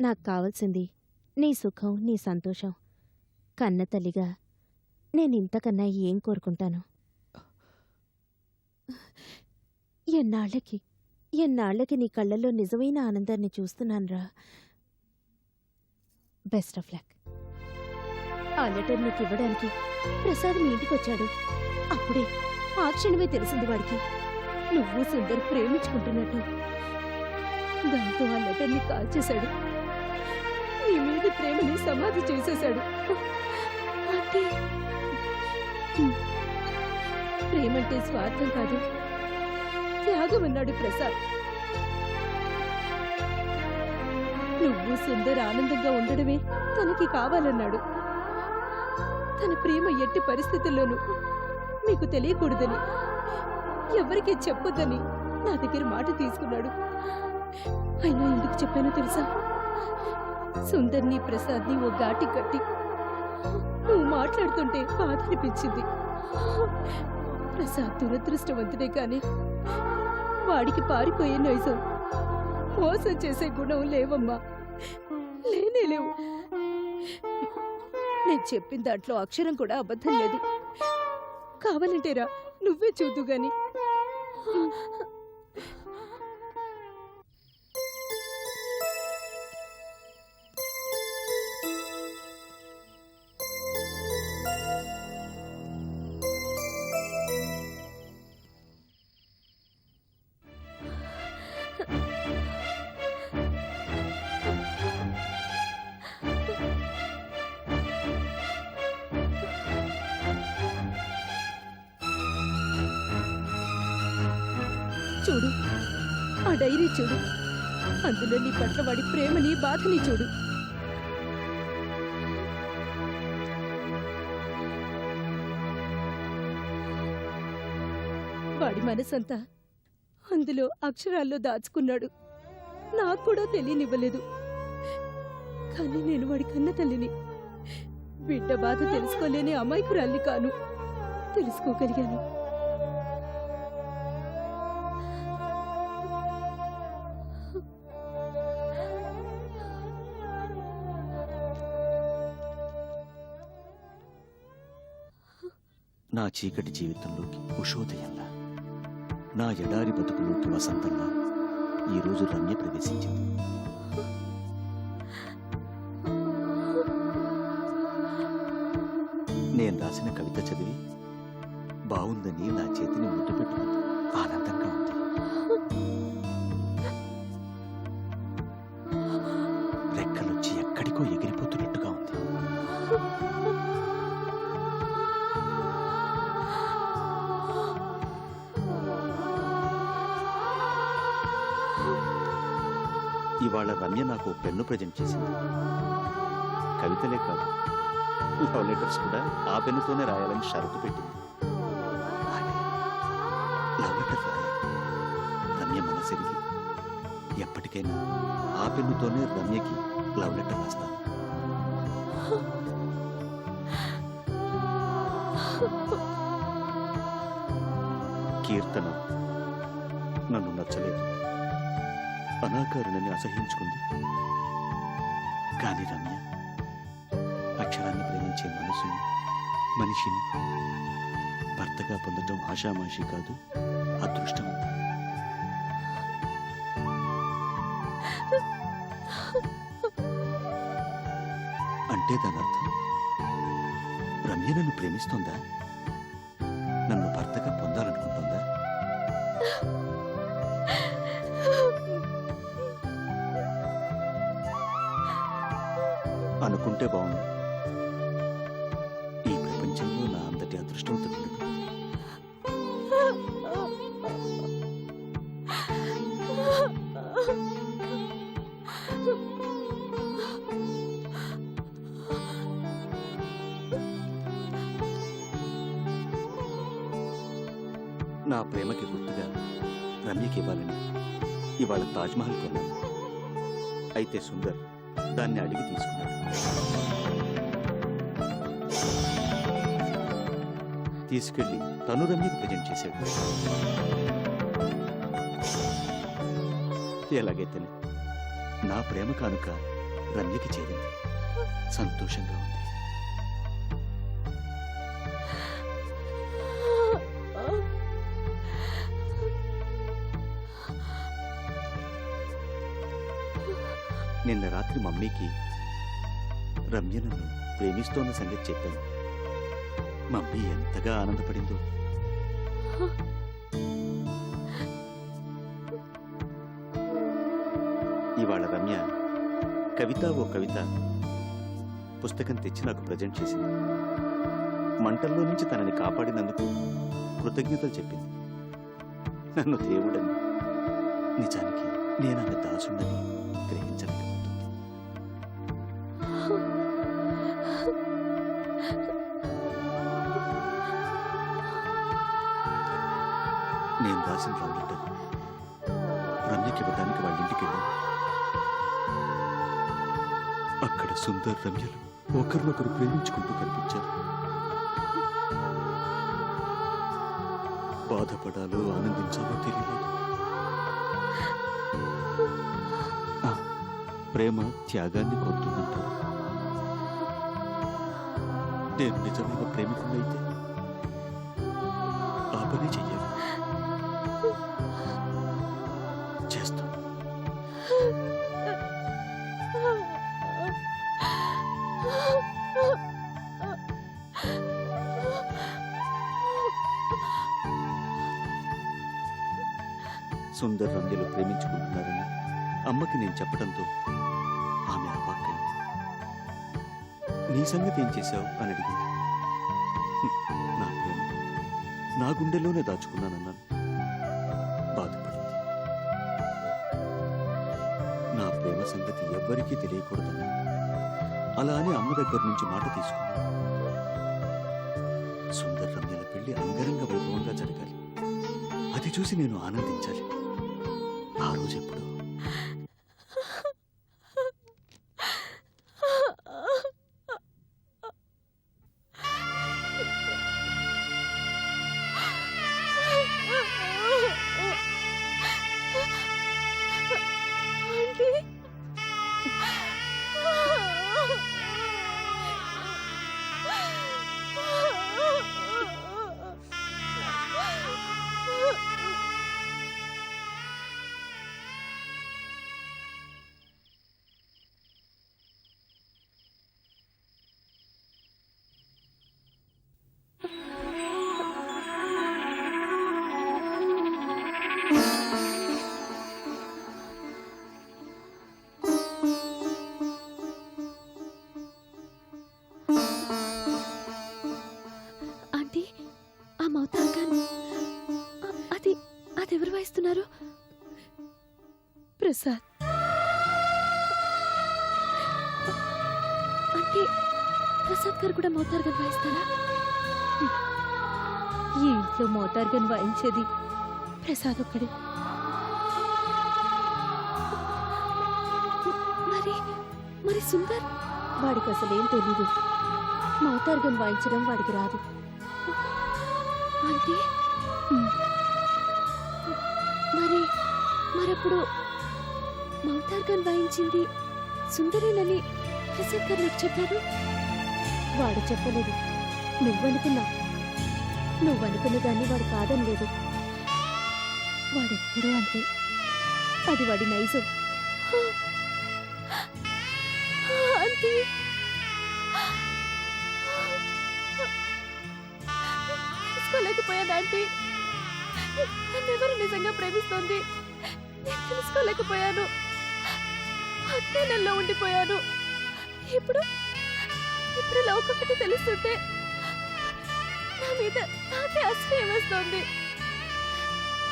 నాకు కావలసింది నీ సుఖం, నీ సంతోషం. కన్న తల్లిగా నేనింతకన్నా ఏం కోరుకుంటాను? ఎన్నాళ్లకి నీ కళ్ళల్లో నిజమైన ఆనందాన్ని చూస్తున్నాన్రా. Best of luck. ఆ లెటర్ నీకు ఇవ్వడానికి ప్రసాద్ మీ ఇంటికొచ్చాడు. అప్పుడే ఆ క్షణమే తెలిసింది వాడికి నువ్వు సుందర్ ప్రేమించుకుంటున్నట్టు. దాంతో ఆ లెటర్ని కాల్చేశాడు. నీ మీద ప్రేమని సమాధి చేసేశాడు. అంటే ప్రేమంటే స్వార్థం కాదు, త్యాగం అన్నాడు ప్రసాద్. నువ్వు సుందర్ ఆనందంగా ఉండడమే తనకి కావాలన్నాడు. తన ప్రేమ ఎట్టి పరిస్థితుల్లోనూ మీకు తెలియకూడదని, ఎవరికీ చెప్పొద్దని నా దగ్గర మాట తీసుకున్నాడు. అయినా ఎందుకు చెప్పానో తెలుసా? సుందర్ని, ప్రసాద్ని ఓ ఘాటి కట్టి నువ్వు మాట్లాడుతుంటే బాధ అనిపించింది. ప్రసాద్ దురదృష్టవంతుడే కాని వాడికి పారిపోయే నైజం, మోసం చేసే గుణం లేవమ్మా, లేనేలేవు. నేను చెప్పిన దాంట్లో అక్షరం కూడా అబద్ధం లేదు. కావాలంటేరా నువ్వే చూద్దు గాని. చూడు, ఆ డైరీ చూడు. అందులో నీ పట్ల వాడి ప్రేమని, బాధని చూడు. వాడి మనసంతా అందులో అక్షరాల్లో దాచుకున్నాడు. నాకు కూడా తెలియనివ్వలేదు. కానీ నేను వాడి కన్న తల్లిని. బిడ్డ బాధ తెలుసుకోలేని అమాయకురాల్ని కాను, తెలుసుకోగలిగాను. నా చీకటి జీవితంలోకి ఉషోదయంలా, నా ఎడారి బతుకులోకి వసంతంలా ఈరోజు రమ్య ప్రవేశించింది. నేను రాసిన కవిత చదివి బావుందని నా చేతిని ముద్దు పెట్టుకుంది. ఆనందంగా ఉంది. రెక్కలొచ్చి ఎక్కడికో ఎగిరిపోతున్నట్టుగా ఉంది. ఇవాళ రమ్య నాకు పెన్ను ప్రజెంట్ చేసింది. కవితలే కాదు, లవ్ లెటర్స్ కూడా ఆ పెన్నుతోనే రాయాలని షరతు పెట్టింది. లవ్ లెటర్ రాయాలి. సిరిగి ఎప్పటికైనా ఆ పెన్నుతోనే రమ్యకి లవ్ లెటర్ రాస్తాను. కీర్తన నన్ను నచ్చలేదు, అనాకారుణ్ణి అసహించుకుంది. కానీ రమ్య అక్షరాన్ని ప్రేమించే మనసుని, మనిషిని భర్తగా పొందటం ఆషామాషి కాదు, అదృష్టం. అంటే దాని అర్థం రమ్య నన్ను ప్రేమిస్తోందా? నన్ను భర్తగా పొందాలనుకుంటుందా? అనుకుంటే బాగుంది. ఈ ప్రపంచంలో నా అంతటి అదృష్టవంతుడు లేదు. నా ప్రేమకి గుర్తుగా రమ్యకి ఇవ్వాలని ఇవాళ తాజ్మహల్ కొన్నాను. అయితే సుందర్ దాన్ని అడిగి తీసుకున్నాడు. తీసుకెళ్లి తను రమ్యకి ప్రజెంట్ చేశాడు. ఎలాగైతేనే నా ప్రేమ కానుక రమ్యకి చేరింది. సంతోషంగా ఉంది. నిన్న రాత్రి మమ్మీకి రమ్య నన్ను ప్రేమిస్తోన్న సంగతి చెప్పాను. మమ్మీ ఎంతగా ఆనందపడిందో. ఇవాళ రమ్య కవిత ఓ కవిత పుస్తకం తెచ్చి నాకు ప్రజెంట్ చేసింది. మంటల్లో నుంచి తనని కాపాడినందుకు కృతజ్ఞతలు చెప్పింది. నన్ను దేవుడని, నిజానికి నేను ఆమె దాసుండని గ్రహించలేకపోతుంది. నేను రాసిన లవ్ లెటర్ రమ్యకి ఇవ్వడానికి వాళ్ళ ఇంటికి వెళ్ళాను. అక్కడ సుందర్ రమ్యలు ఒకరినొకరు ప్రేమించుకుంటూ కనిపించారు. బాధపడాలో ఆనందించాలో తెలియలేదు. ప్రేమ త్యాగాన్ని కోరుతుందంటారు. నేను నిజమైన ప్రేమికుడైతే ఆ పని చెయ్యాలి. చేస్తాను. సుందర్ రమ్యలు ప్రేమించుకుంటున్నారని అమ్మకి నేను చెప్పడంతో ఆమె అవాక్కైంది. నీ సంగతి ఏం చేశావు అని అడిగింది. నా ప్రేమ నా గుండెలోనే దాచుకున్నానన్నాను. బాధపడింది. నా ప్రేమ సంగతి ఎవ్వరికీ తెలియకూడదని అలా అని అమ్మ దగ్గర నుంచి మాట తీసుకున్నాను. సుందర్ రమ్యల పెళ్లి అంగరంగ వైభవంగా జరగాలి. అది చూసి నేను ఆనందించాలి. ఆ రోజు ఎప్పుడు అదెవరు వాయిస్తున్నారు? ప్రసాద్. అంటే ప్రసాద్ గారు కూడా మోతార్ గన్ వాయిస్తారా? ఈ ఇంట్లో మోతార్ గన్ వాయించేది ప్రసాద్ ఒక్కడే. మరి మరి సుందర్ వాడికి అసలేం తెలీదు. మౌతార్గం వాయించడం వాడికి రాదు. అంటే మరి మరప్పుడు మౌతార్గన్ వాయించింది సుందరేనని ప్రసాద్ గారు నాకు చెప్పారు. వాడు చెప్పలేదు. నువ్వనుకున్న దాన్ని వాడు కాదనలేదు. వాడెప్పుడూ అంతే. అది వాడి నైజం. అంతే. తెలుసుకోలేకపోయాను ఆంటీ. నన్నెవరు నిజంగా ప్రేమిస్తోంది నేను తెలుసుకోలేకపోయాను. అజ్ఞానంలో ఉండిపోయాను. ఇప్పుడు ఇలా ఒక్కొక్కటి తెలుస్తుంటే నా మీద నాకే అసహ్యం వేస్తోంది.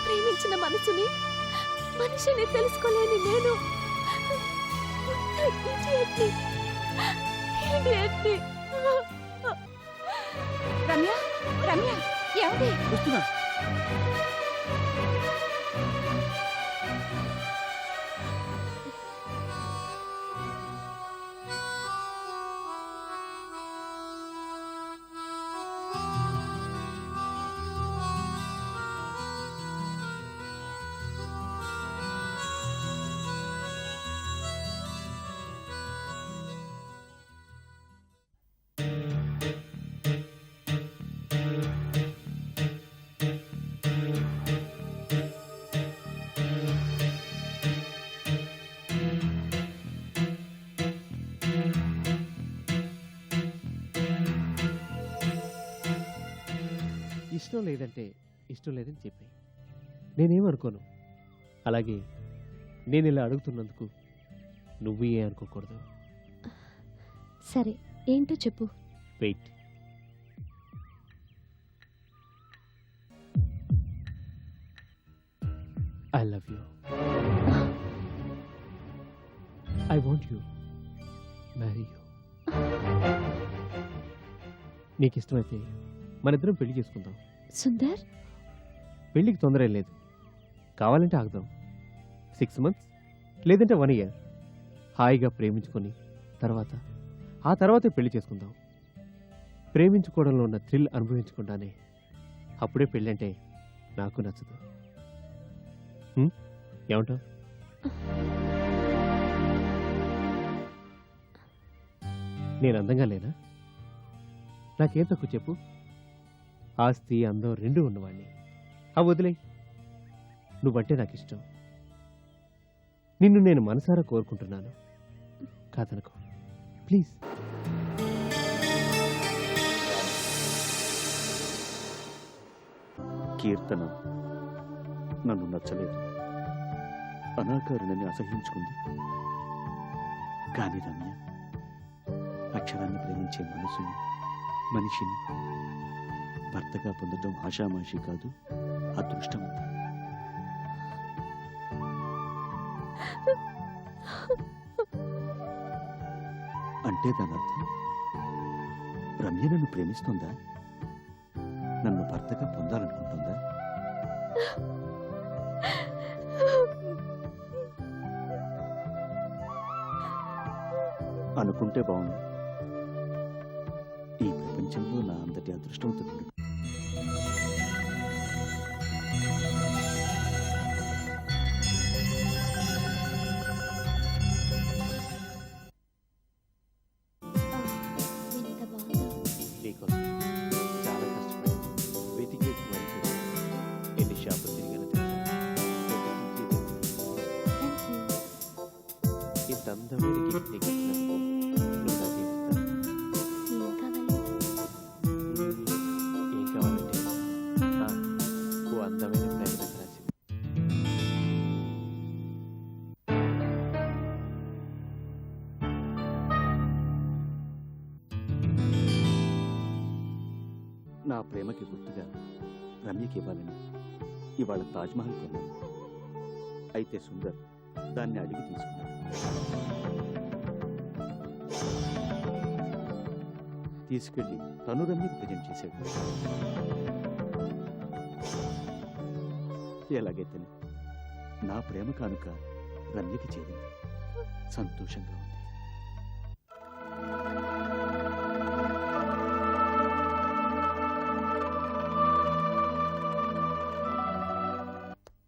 ప్రేమించిన మనసుని మనిషిని తెలుసుకోలేని నేను ఇడియట్ని. రమ్య రమ్య ఏమిటి? వస్తున్నా. ఇష్టం లేదంటే ఇష్టం లేదని చెప్పాయి. నేనేమనుకోను. అలాగే నేను ఇలా అడుగుతున్నందుకు నువ్వు ఏ అనుకోకూడదు. సరే, ఏంటో చెప్పు. Wait. I love you. I want you. Marry you. నీకు ఇష్టమైతే మనిద్దరం పెళ్లి చేసుకుందాం. సుందర్, పెళ్లికి తొందర ఏం లేదు. కావాలంటే ఆగుదాం. 6 months లేదంటే 1 year హాయిగా ప్రేమించుకొని ఆ తర్వాతే పెళ్లి చేసుకుందాం. ప్రేమించుకోవడంలో ఉన్న థ్రిల్ అనుభవించకుండానే అప్పుడే పెళ్ళంటే నాకు నచ్చదు. ఏమంటావు? నేను అందంగా లేనా? నాకేం తక్కువ చెప్పు. ఆస్తి అందం రెండూ ఉన్నవాణ్ణి. అవి వదిలే. నువ్వంటే నాకు ఇష్టం. నిన్ను నేను మనసారా కోరుకుంటున్నాను. కాదనుకో ప్లీజ్. కీర్తన నన్ను నచ్చలేదు. అనాకారుణ్ణి అసహించుకుంది. కానీ రమ్య అక్షరాన్ని ప్రేమించే మనిషిని భర్తగా పొందడం ఆషామాషి కాదు, అదృష్టం. అంటే దాని అర్థం రమ్య నన్ను ప్రేమిస్తుందా? నన్ను భర్తగా పొందాలనుకుంటుందా? అనుకుంటే బాగుంది. ఈ ప్రపంచంలో నా అంతటి అదృష్టవంతుడు ఎంత బాగుందో. నీకోసం చాలా కష్టపడి వెతికి ఎన్ని షాపులు తిరిగానో తెలుసా? Thank you. ఇంత అందమైన గిఫ్ట్ నీకు ఇచ్చినందుకు నువ్వు నాకు ఏమిస్తావు? ఏం కావాలి? ఏం కావాలంటే ఓ అందమైన ప్రేమ లేఖ రాసింది. నా ప్రేమకి గుర్తుగా రమ్యకి ఇవ్వాలని ఇవాళ తాజ్మహల్ కొన్నాను. అయితే సుందర్ దాన్ని అడిగి తీసుకున్నాడు. తీసుకెళ్లి తను రమ్యకి ప్రజెంట్ చేశాడు. ఎలాగైతే నా ప్రేమ కానుక రమ్యకి చేరింది. సంతోషంగా ఉంది.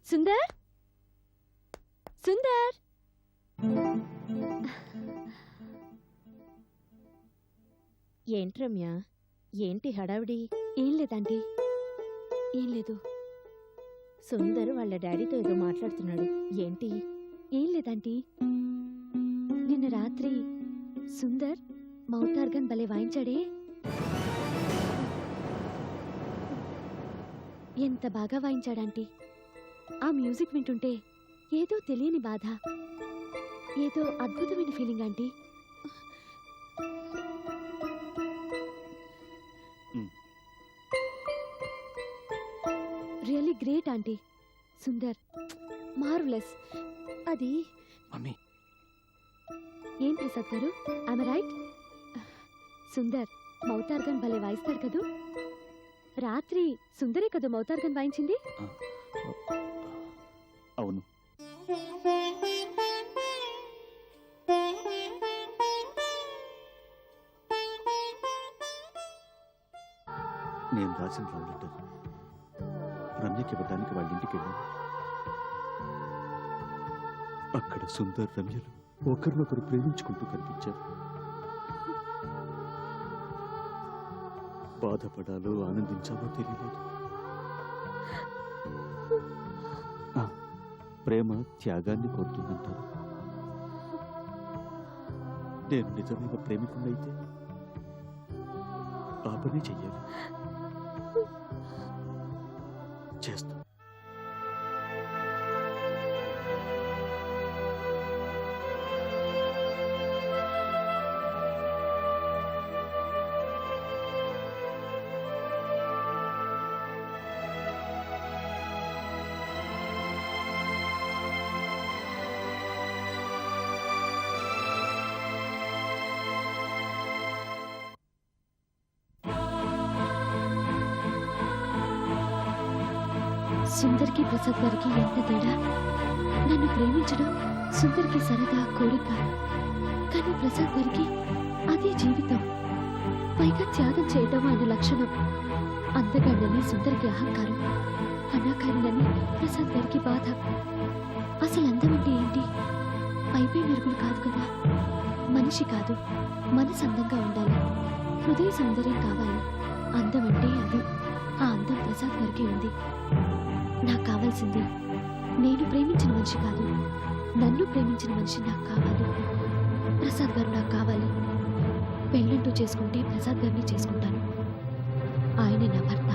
సుందర్ సుందర్ ఏంటి రమ్య, ఏంటి హడావిడి? ఏం లేదంటీ, ఏం లేదు. సుందర్ వాళ్ళ డాడీతో ఏదో మాట్లాడుతున్నాడు. ఏంటి? ఏం లేదంటీ, నిన్న రాత్రి సుందర్ మౌతార్గన్ భలే వాయించాడే. ఎంత బాగా వాయించాడంటీ. ఆ మ్యూజిక్ వింటుంటే ఏదో తెలియని బాధ, ఏదో అద్భుతమైన feeling aunty. Really great aunty. Sundar marvellous. అది మమ్మీ, ఏం ప్రసాద్ గారు, ఐమ్ రైట్? సుందర్ మౌతార్గన్ భలే వాయిస్తాడు కదూ. రాత్రి సుందరే కదూ మౌతార్గన్ వాయించింది? అవును. నేను రాసిన లవ్ లెటర్ రమ్యకి ఇవ్వడానికి వాళ్ళ ఇంటికి వెళ్ళాను. అక్కడ సుందర్ రమ్యలు ఒకరినొకరు ప్రేమించుకుంటూ కనిపించారు. బాధపడాలో ఆనందించాలో తెలియలేదు. ప్రేమ త్యాగాన్ని కోరుతుందంటారు. నేను నిజమైన ప్రేమికున్నైతే ఆ పని చెయ్యాలి. చేస్తా. సుందర్కి ప్రసాద్ గారికి ఎంత తేడా. నన్ను ప్రేమించడం సుందర్కి సరదా, కోరిక. కానీ ప్రసాద్ గారికి అదే జీవితం, పైగా త్యాగం చేయటం ఆయన లక్షణం. అందగాడని సుందర్కి అహంకారం, అనాకారినని ప్రసాద్ గారికి బాధ. అసలు అందం అంటే ఏంటి? పైపై మెరుగులు కాదు కదా. మనిషి కాదు, మనసు అందంగా ఉండాలి, హృదయ సౌందర్యం కావాలి. అందం అంటే అది. ఆ అందం ప్రసాద్ గారికి ఉంది. నాకు కావాల్సింది నేను ప్రేమించిన మనిషి కాదు, నన్ను ప్రేమించిన మనిషి నాకు కావాలి. ప్రసాద్ గారు నాకు కావాలి. పెళ్ళంటూ చేసుకుంటే ప్రసాద్ గారిని చేసుకుంటాను. ఆయనే నా భర్త.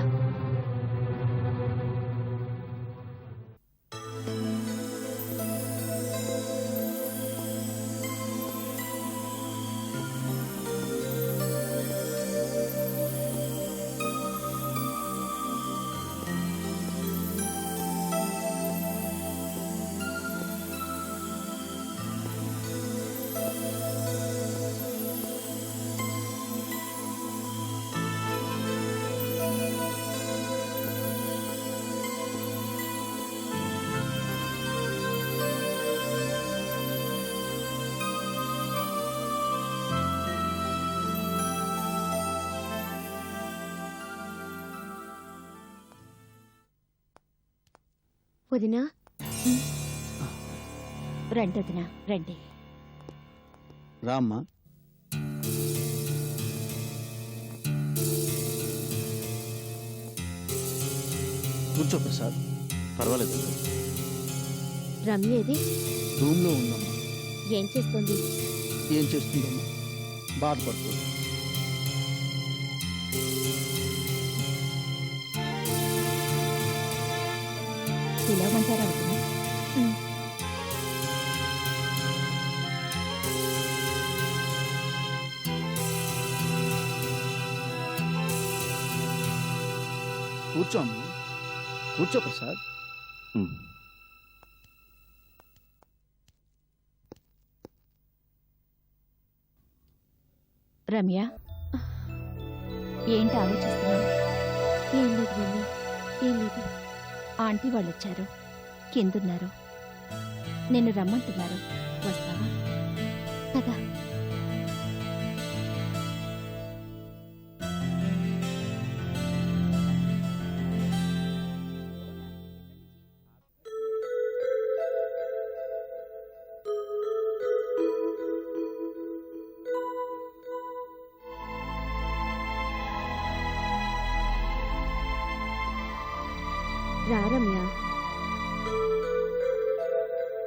వదినా, రండి వదినా, రండి. రామ్మా. కూర్చో ప్రసాద్. పర్వాలేదు. రమ్య ఏది? రూమ్లో ఉందమ్మా. ఏం చేస్తుంది? ఏం చేస్తుందమ్మా? బాధపడుతుంది. పిలవమంటారా వదినా? కూర్చో అమ్మా, కూర్చో ప్రసాద్. రమ్య, ఏంటి ఆలోచిస్తున్నావు? ఏం లేదు మమ్మీ, ఏం లేదు. ఆంటీ వాళ్ళు వచ్చారు, కిందున్నారు, నిన్ను రమ్మంటున్నారు. వస్తావా? కదా.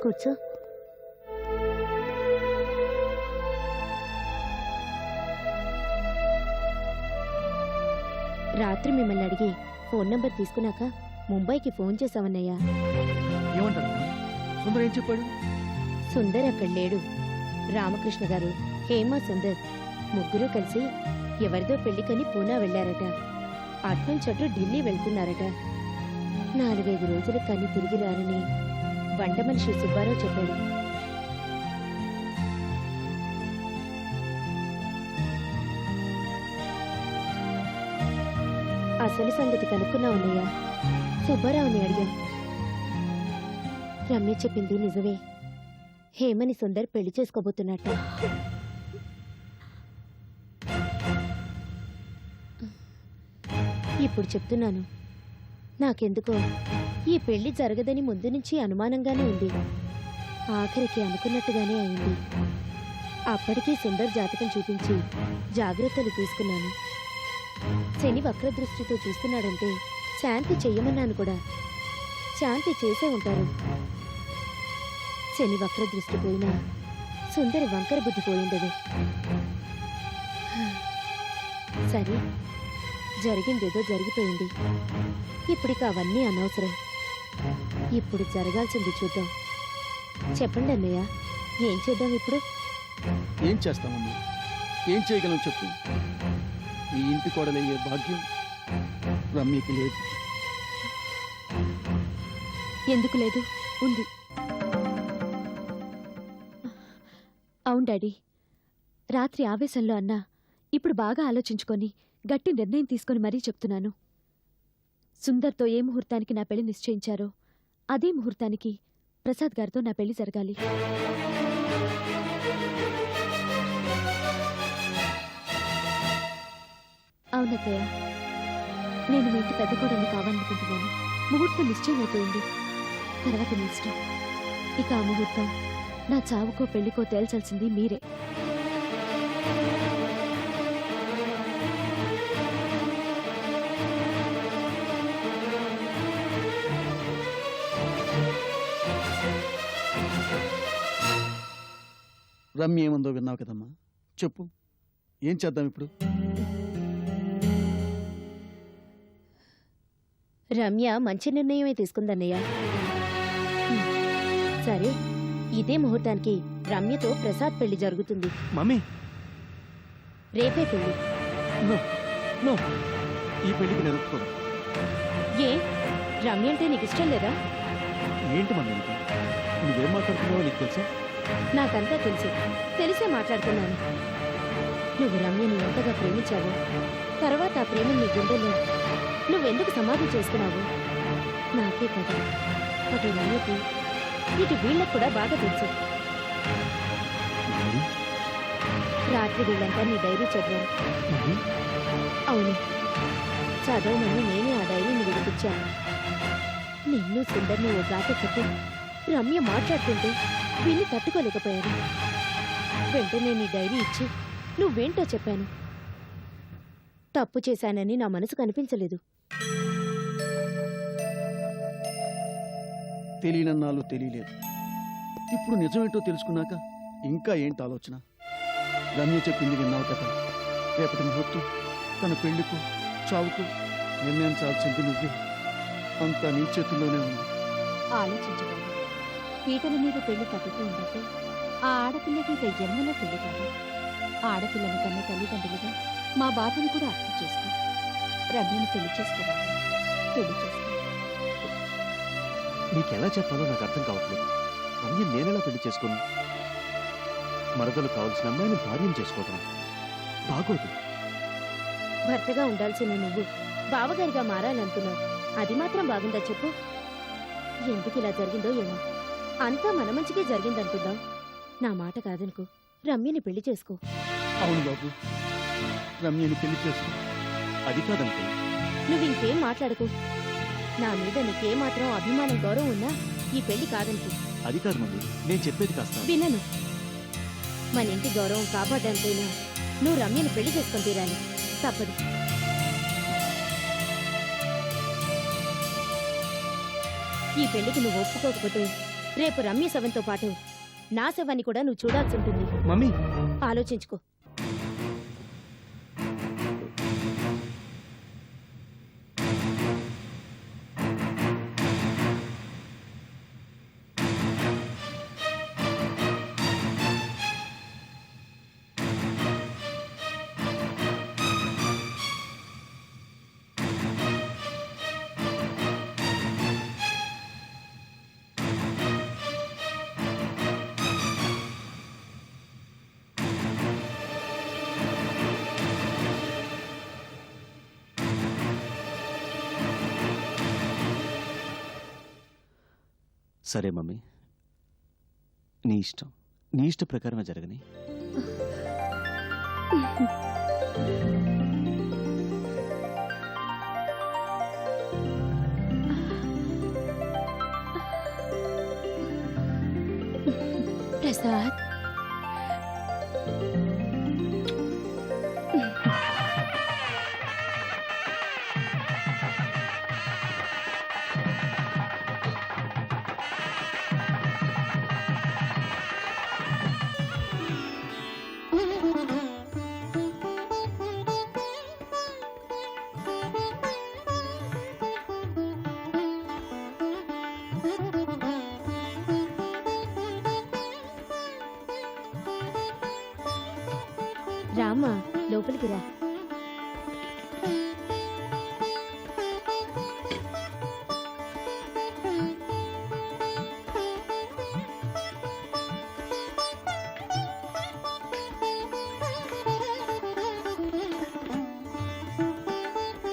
కూర్చో. రాత్రి మిమ్మల్ని అడిగి ఫోన్ నంబర్ తీసుకున్నాక ముంబైకి ఫోన్ చేశావన్నయ్యా. ఏమంటారమ్మా? సుందర్ ఏం చెప్పాడు? సుందర్ అక్కడ లేడు. రామకృష్ణ గారు, హేమ, సుందర్ ముగ్గురు కలిసి ఎవరిదో పెళ్లికని పూనా వెళ్లారట. అట్నుంచటు ఢిల్లీ వెళ్తున్నారట. 4-5 రోజులు కని తిరిగి రారని వంట మనిషి సుబ్బారావు చెప్పాడు. అసలు సంగతి కనుక్కున్నావన్నయ్యా. సుబ్బారావుని అడిగాం. రమ్య చెప్పింది నిజమే. హేమని సుందర్ పెళ్లి చేసుకోబోతున్నట్ట. ఇప్పుడు చెప్తున్నాను. నాకెందుకో ఈ పెళ్లి జరగదని ముందు నుంచి అనుమానంగానే ఉంది. ఆఖరికి అనుకున్నట్టుగానే అయింది. అప్పటికీ సుందర్ జాతకం చూపించి జాగ్రత్తలు తీసుకున్నాను. శని వక్రదృష్టితో చూస్తున్నాడంటే శాంతి చెయ్యమన్నాను కూడా. శాంతి చేసే ఉంటారు. శని వక్రదృష్టి పోయినా సుందరి వంకర బుద్ధి పోయిండదు. సరే, జరిగిందేదో జరిగిపోయింది. ఇప్పుడిక అవన్నీ అనవసరం. ఇప్పుడు జరగాల్సింది చూద్దాం. చెప్పండి అన్నయ్య, ఏం చేద్దాం ఇప్పుడు? ఏం చేస్తామమ్మా? ఏం చేయగలం చెప్పు. ఈ ఇంటి కోడలయ్యే భాగ్యం రమ్యకి లేదు. ఎందుకు లేదు? ఉంది. అవును డాడీ, రాత్రి ఆవేశంలో అన్నా ఇప్పుడు బాగా ఆలోచించుకొని గట్టి నిర్ణయం తీసుకొని మరీ చెప్తున్నాను. సుందర్తో ఏ ముహూర్తానికి నా పెళ్లి నిశ్చయించారో అదే ముహూర్తానికి ప్రసాద్ గారితో నా పెళ్లి జరగాలి. అవునత్తయ్య, నేను మీ ఇంటి పెద్ద కోడల్ని కావాలనుకుంటున్నాను. ముహూర్తం నిశ్చయం అయిపోయింది. తర్వాత మీ ఇష్టం. ఇక ఆ ముహూర్తం నా చావుకో పెళ్లికో తేల్చాల్సింది మీరే. రమ్య ఏముందో విన్నావు కదమ్మా, చెప్పు. ఏం చేద్దాం ఇప్పుడు? రమ్య మంచి నిర్ణయమే తీసుకుందన్నయ్య. సరే, ఇదే ముహూర్తానికి రమ్యతో ప్రసాద్ పెళ్లి జరుగుతుంది. మమ్మీ, రేపే పెళ్లి. నో, ఈ పెళ్లికి నేను ఒప్పుకోను. ఏ, రమ్య అంటే నీకు ఇష్టం లేదా? ఏంటి మమ్మీ ఇది? నువ్వేం మాట్లాడుతున్నావో నీకు తెలుసా? నాకంతా తెలుసు. తెలిసే మాట్లాడుతున్నాను. నువ్వు రమ్యని ఎంతగా ప్రేమించావో, తర్వాత ఆ ప్రేమ నీ గుండెలో నువ్వెందుకు సమాధి చేసుకున్నావు నాకే కదా. అటు రమ్యకి ఇటు వీళ్ళకు కూడా బాగా తెలుసు. మమ్మీ, రాత్రి వీళ్ళంతా నీ డైరీ చదివాను. మమ్మీ, అవును, చదవమని నేనే ఆ డైరీని విడిపించాను. నిన్ను సుందర్ని ఓ గాట కట్టి రమ్య మాట్లాడుతుంటే విని తట్టుకోలేకపోయాను. వెంటనే నీ డైరీ ఇచ్చి నువ్వేంటో చెప్పాను. తప్పు చేశానని నా మనసు కనిపించలేదు. తెలియనన్నాళ్ళు తెలియలేదు. ఇప్పుడు నిజమేంటో తెలుసుకున్నాక ఇంకా ఏంటి ఆలోచన? రమ్య చెప్పింది విన్నావు కదా. రేపటి ముహూర్తం తన పెళ్లికు చావుకు నిర్ణయించాల్సింది నువ్వే. అంతా నీ చేతుల్లోనే ఉంది. ఆలోచించుకోండి. పీటల మీద పెళ్లి తప్పిపోయిందంటే ఆ ఆడపిల్లకి ఇక జన్మలో పెళ్లి కాదు. ఆడపిల్లని కన్నా తల్లిదండ్రులుగా మా బాధను కూడా అర్థం చేసుకో. రమ్యని పెళ్లి చేసుకోవాలి. పెళ్లి చేసుకో. నీకెలా చెప్పాలో నాకు అర్థం కావట్లేదు. రమ్య నేనెలా పెళ్లి చేసుకోను? మరదలు కావాల్సిన అమ్మాయిని భార్యం చేసుకోవటం బాగోదు. భర్తగా ఉండాల్సిన నువ్వు బావగారిగా మారాలనుకున్నావు. అది మాత్రం బాగుందా చెప్పు? ఎందుకు ఇలా జరిగిందో ఏమో. అంతా మన మంచిగా జరిగిందనుకుందాం. నా మాట కాదనుకో, రమ్యని పెళ్లి చేసుకో. అవును బాబు, రమ్యని పెళ్లి చేసుకో. అది కాదంటే నువ్వింకేం మాట్లాడకు. నా మీద నీకే మాత్రం అభిమానం గౌరవం ఉన్నా ఈ పెళ్లి కాదనుకో. అది కాదు మమ్మీ, నేను చెప్పేది కాస్త వినను. మన ఇంటి గౌరవం కాపాడడానికైనా నువ్వు రమ్యని పెళ్లి చేసుకొని తీరాలి. తప్పదు. ఈ పెళ్లికి నువ్వు ఒప్పుకోకపోతే రేపు రమ్య శవంతో పాటు నా శవాన్ని కూడా నువ్వు చూడాల్సి ఉంటుంది. మమ్మీ ఆలోచించుకో. సరే మమ్మీ, నీ ఇష్టం. నీ ఇష్ట ప్రకారమే జరగని. ప్రసాద్, రామా లోపలికి రా.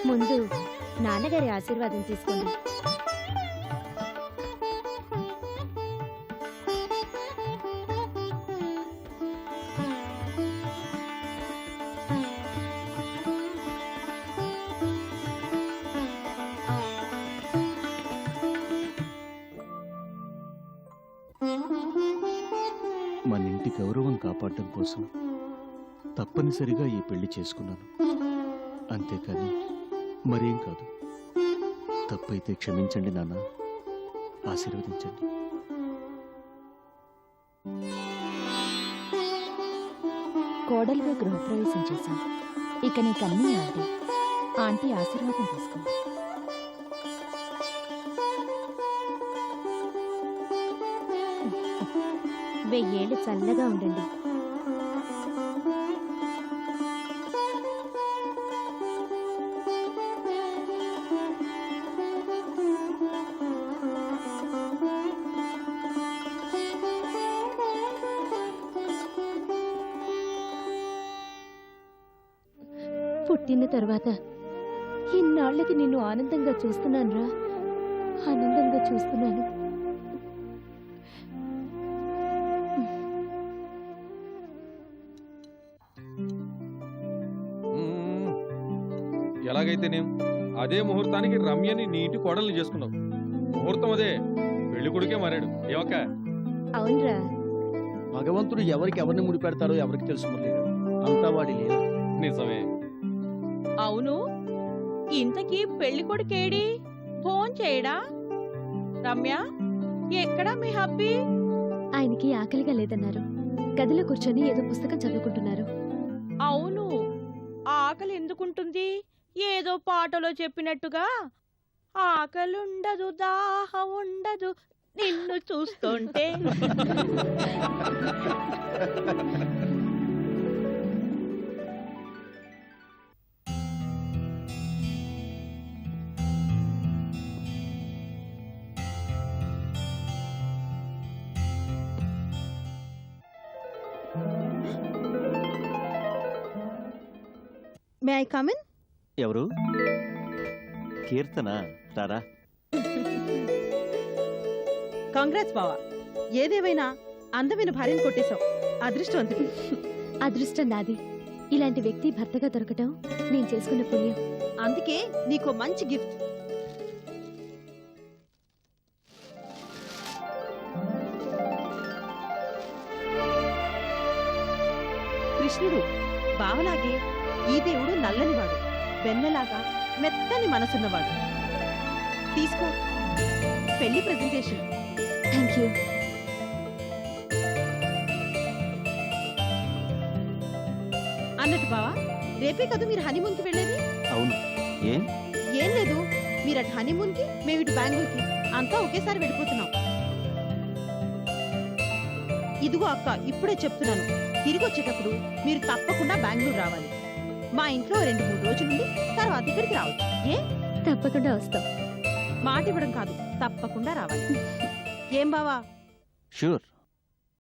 ముందు నాన్నగారి ఆశీర్వాదం తీసుకోండి. మన ఇంటి గౌరవం కాపాడడం కోసం తప్పనిసరిగా ఈ పెళ్లి చేసుకున్నాను. అంతేకాని మరేం కాదు. తప్పైతే క్షమించండి నాన్న, ఆశీర్వదించండి. కోడలుగా గృహప్రవేశం చేశాం. ఇక నీకన్నీ ఆంటీ. ఆంటీ ఆశీర్వాదం తీసుకో. వెయ్యేళ్ళు చల్లగా ఉండండి. పుట్టిన తర్వాత ఇన్నాళ్ళకి నిన్ను ఆనందంగా చూస్తున్నానురా. ఆనందంగా చూస్తున్నాను. ఎలాగైతేనేం అదే ముహూర్తానికి రమ్యని నీటి కోడల్ని చేసుకున్నావు. ముహూర్తం అదే, పెళ్లి కొడుకే మారాడు. ఏవక్క? అవునరా. భగవంతుడు ఎవరికి ఎవరిని ముడి పెడతారో ఎవరికి తెలుసు మురళి. అంతా వాడి లీల. నిజమే. అవును, ఇంతకీ పెళ్లి కొడుకేడి? ఫోన్ చేయడా? రమ్య, ఎక్కడా మీ హబ్బీ? ఆయనకి ఆకలిగా లేదన్నారు. గదిలో కూర్చొని ఏదో పుస్తకం చదువుకుంటున్నారు. అవును, ఆకలి ఎందుకుంటుంది? ఏదో పాటలో చెప్పినట్టుగా ఆకలుండదు, దాహం ఉండదు నిన్ను చూస్తుంటే. May I come in? ఎవరు? కీర్తన, రారా. కాంగ్రాట్స్ బావా. ఏదేమైనా అందమైన భార్యను కొట్టేశావు. అదృష్టవంతుడు. అదృష్టం నాది. ఇలాంటి వ్యక్తి భర్తగా దొరకటం నేను చేసుకున్న పుణ్యం. అందుకే నీకో మంచి గిఫ్ట్. కృష్ణుడు బావలాగే ఈ దేవుడు నల్లనివాడు, వెన్నలాగా మెత్తని మనసున్నవాడు. తీసుకో, పెళ్లి ప్రెజెంటేషన్. Thank you. అన్నట్టు బావా రేపే కదా మీరు హనీమూన్కి వెళ్ళేది? అవును. ఏం? ఏం లేదు, మీరు అటు హనీమూన్కి, మేము ఇటు బెంగళూరుకి, అంతా ఒకేసారి వెళ్ళిపోతున్నాం. ఇదిగో అక్క, ఇప్పుడే చెప్తున్నాను, తిరిగి వచ్చేటప్పుడు మీరు తప్పకుండా బెంగళూరు రావాలి. మా ఇంట్లో 2-3 రోజులుండి తర్వాత ఇక్కడికి రావచ్చు. ఏ? తప్పకుండా వస్తాం. మాట ఇవ్వడం కాదు, తప్పకుండా రావాలి. ఏం బావా? షూర్.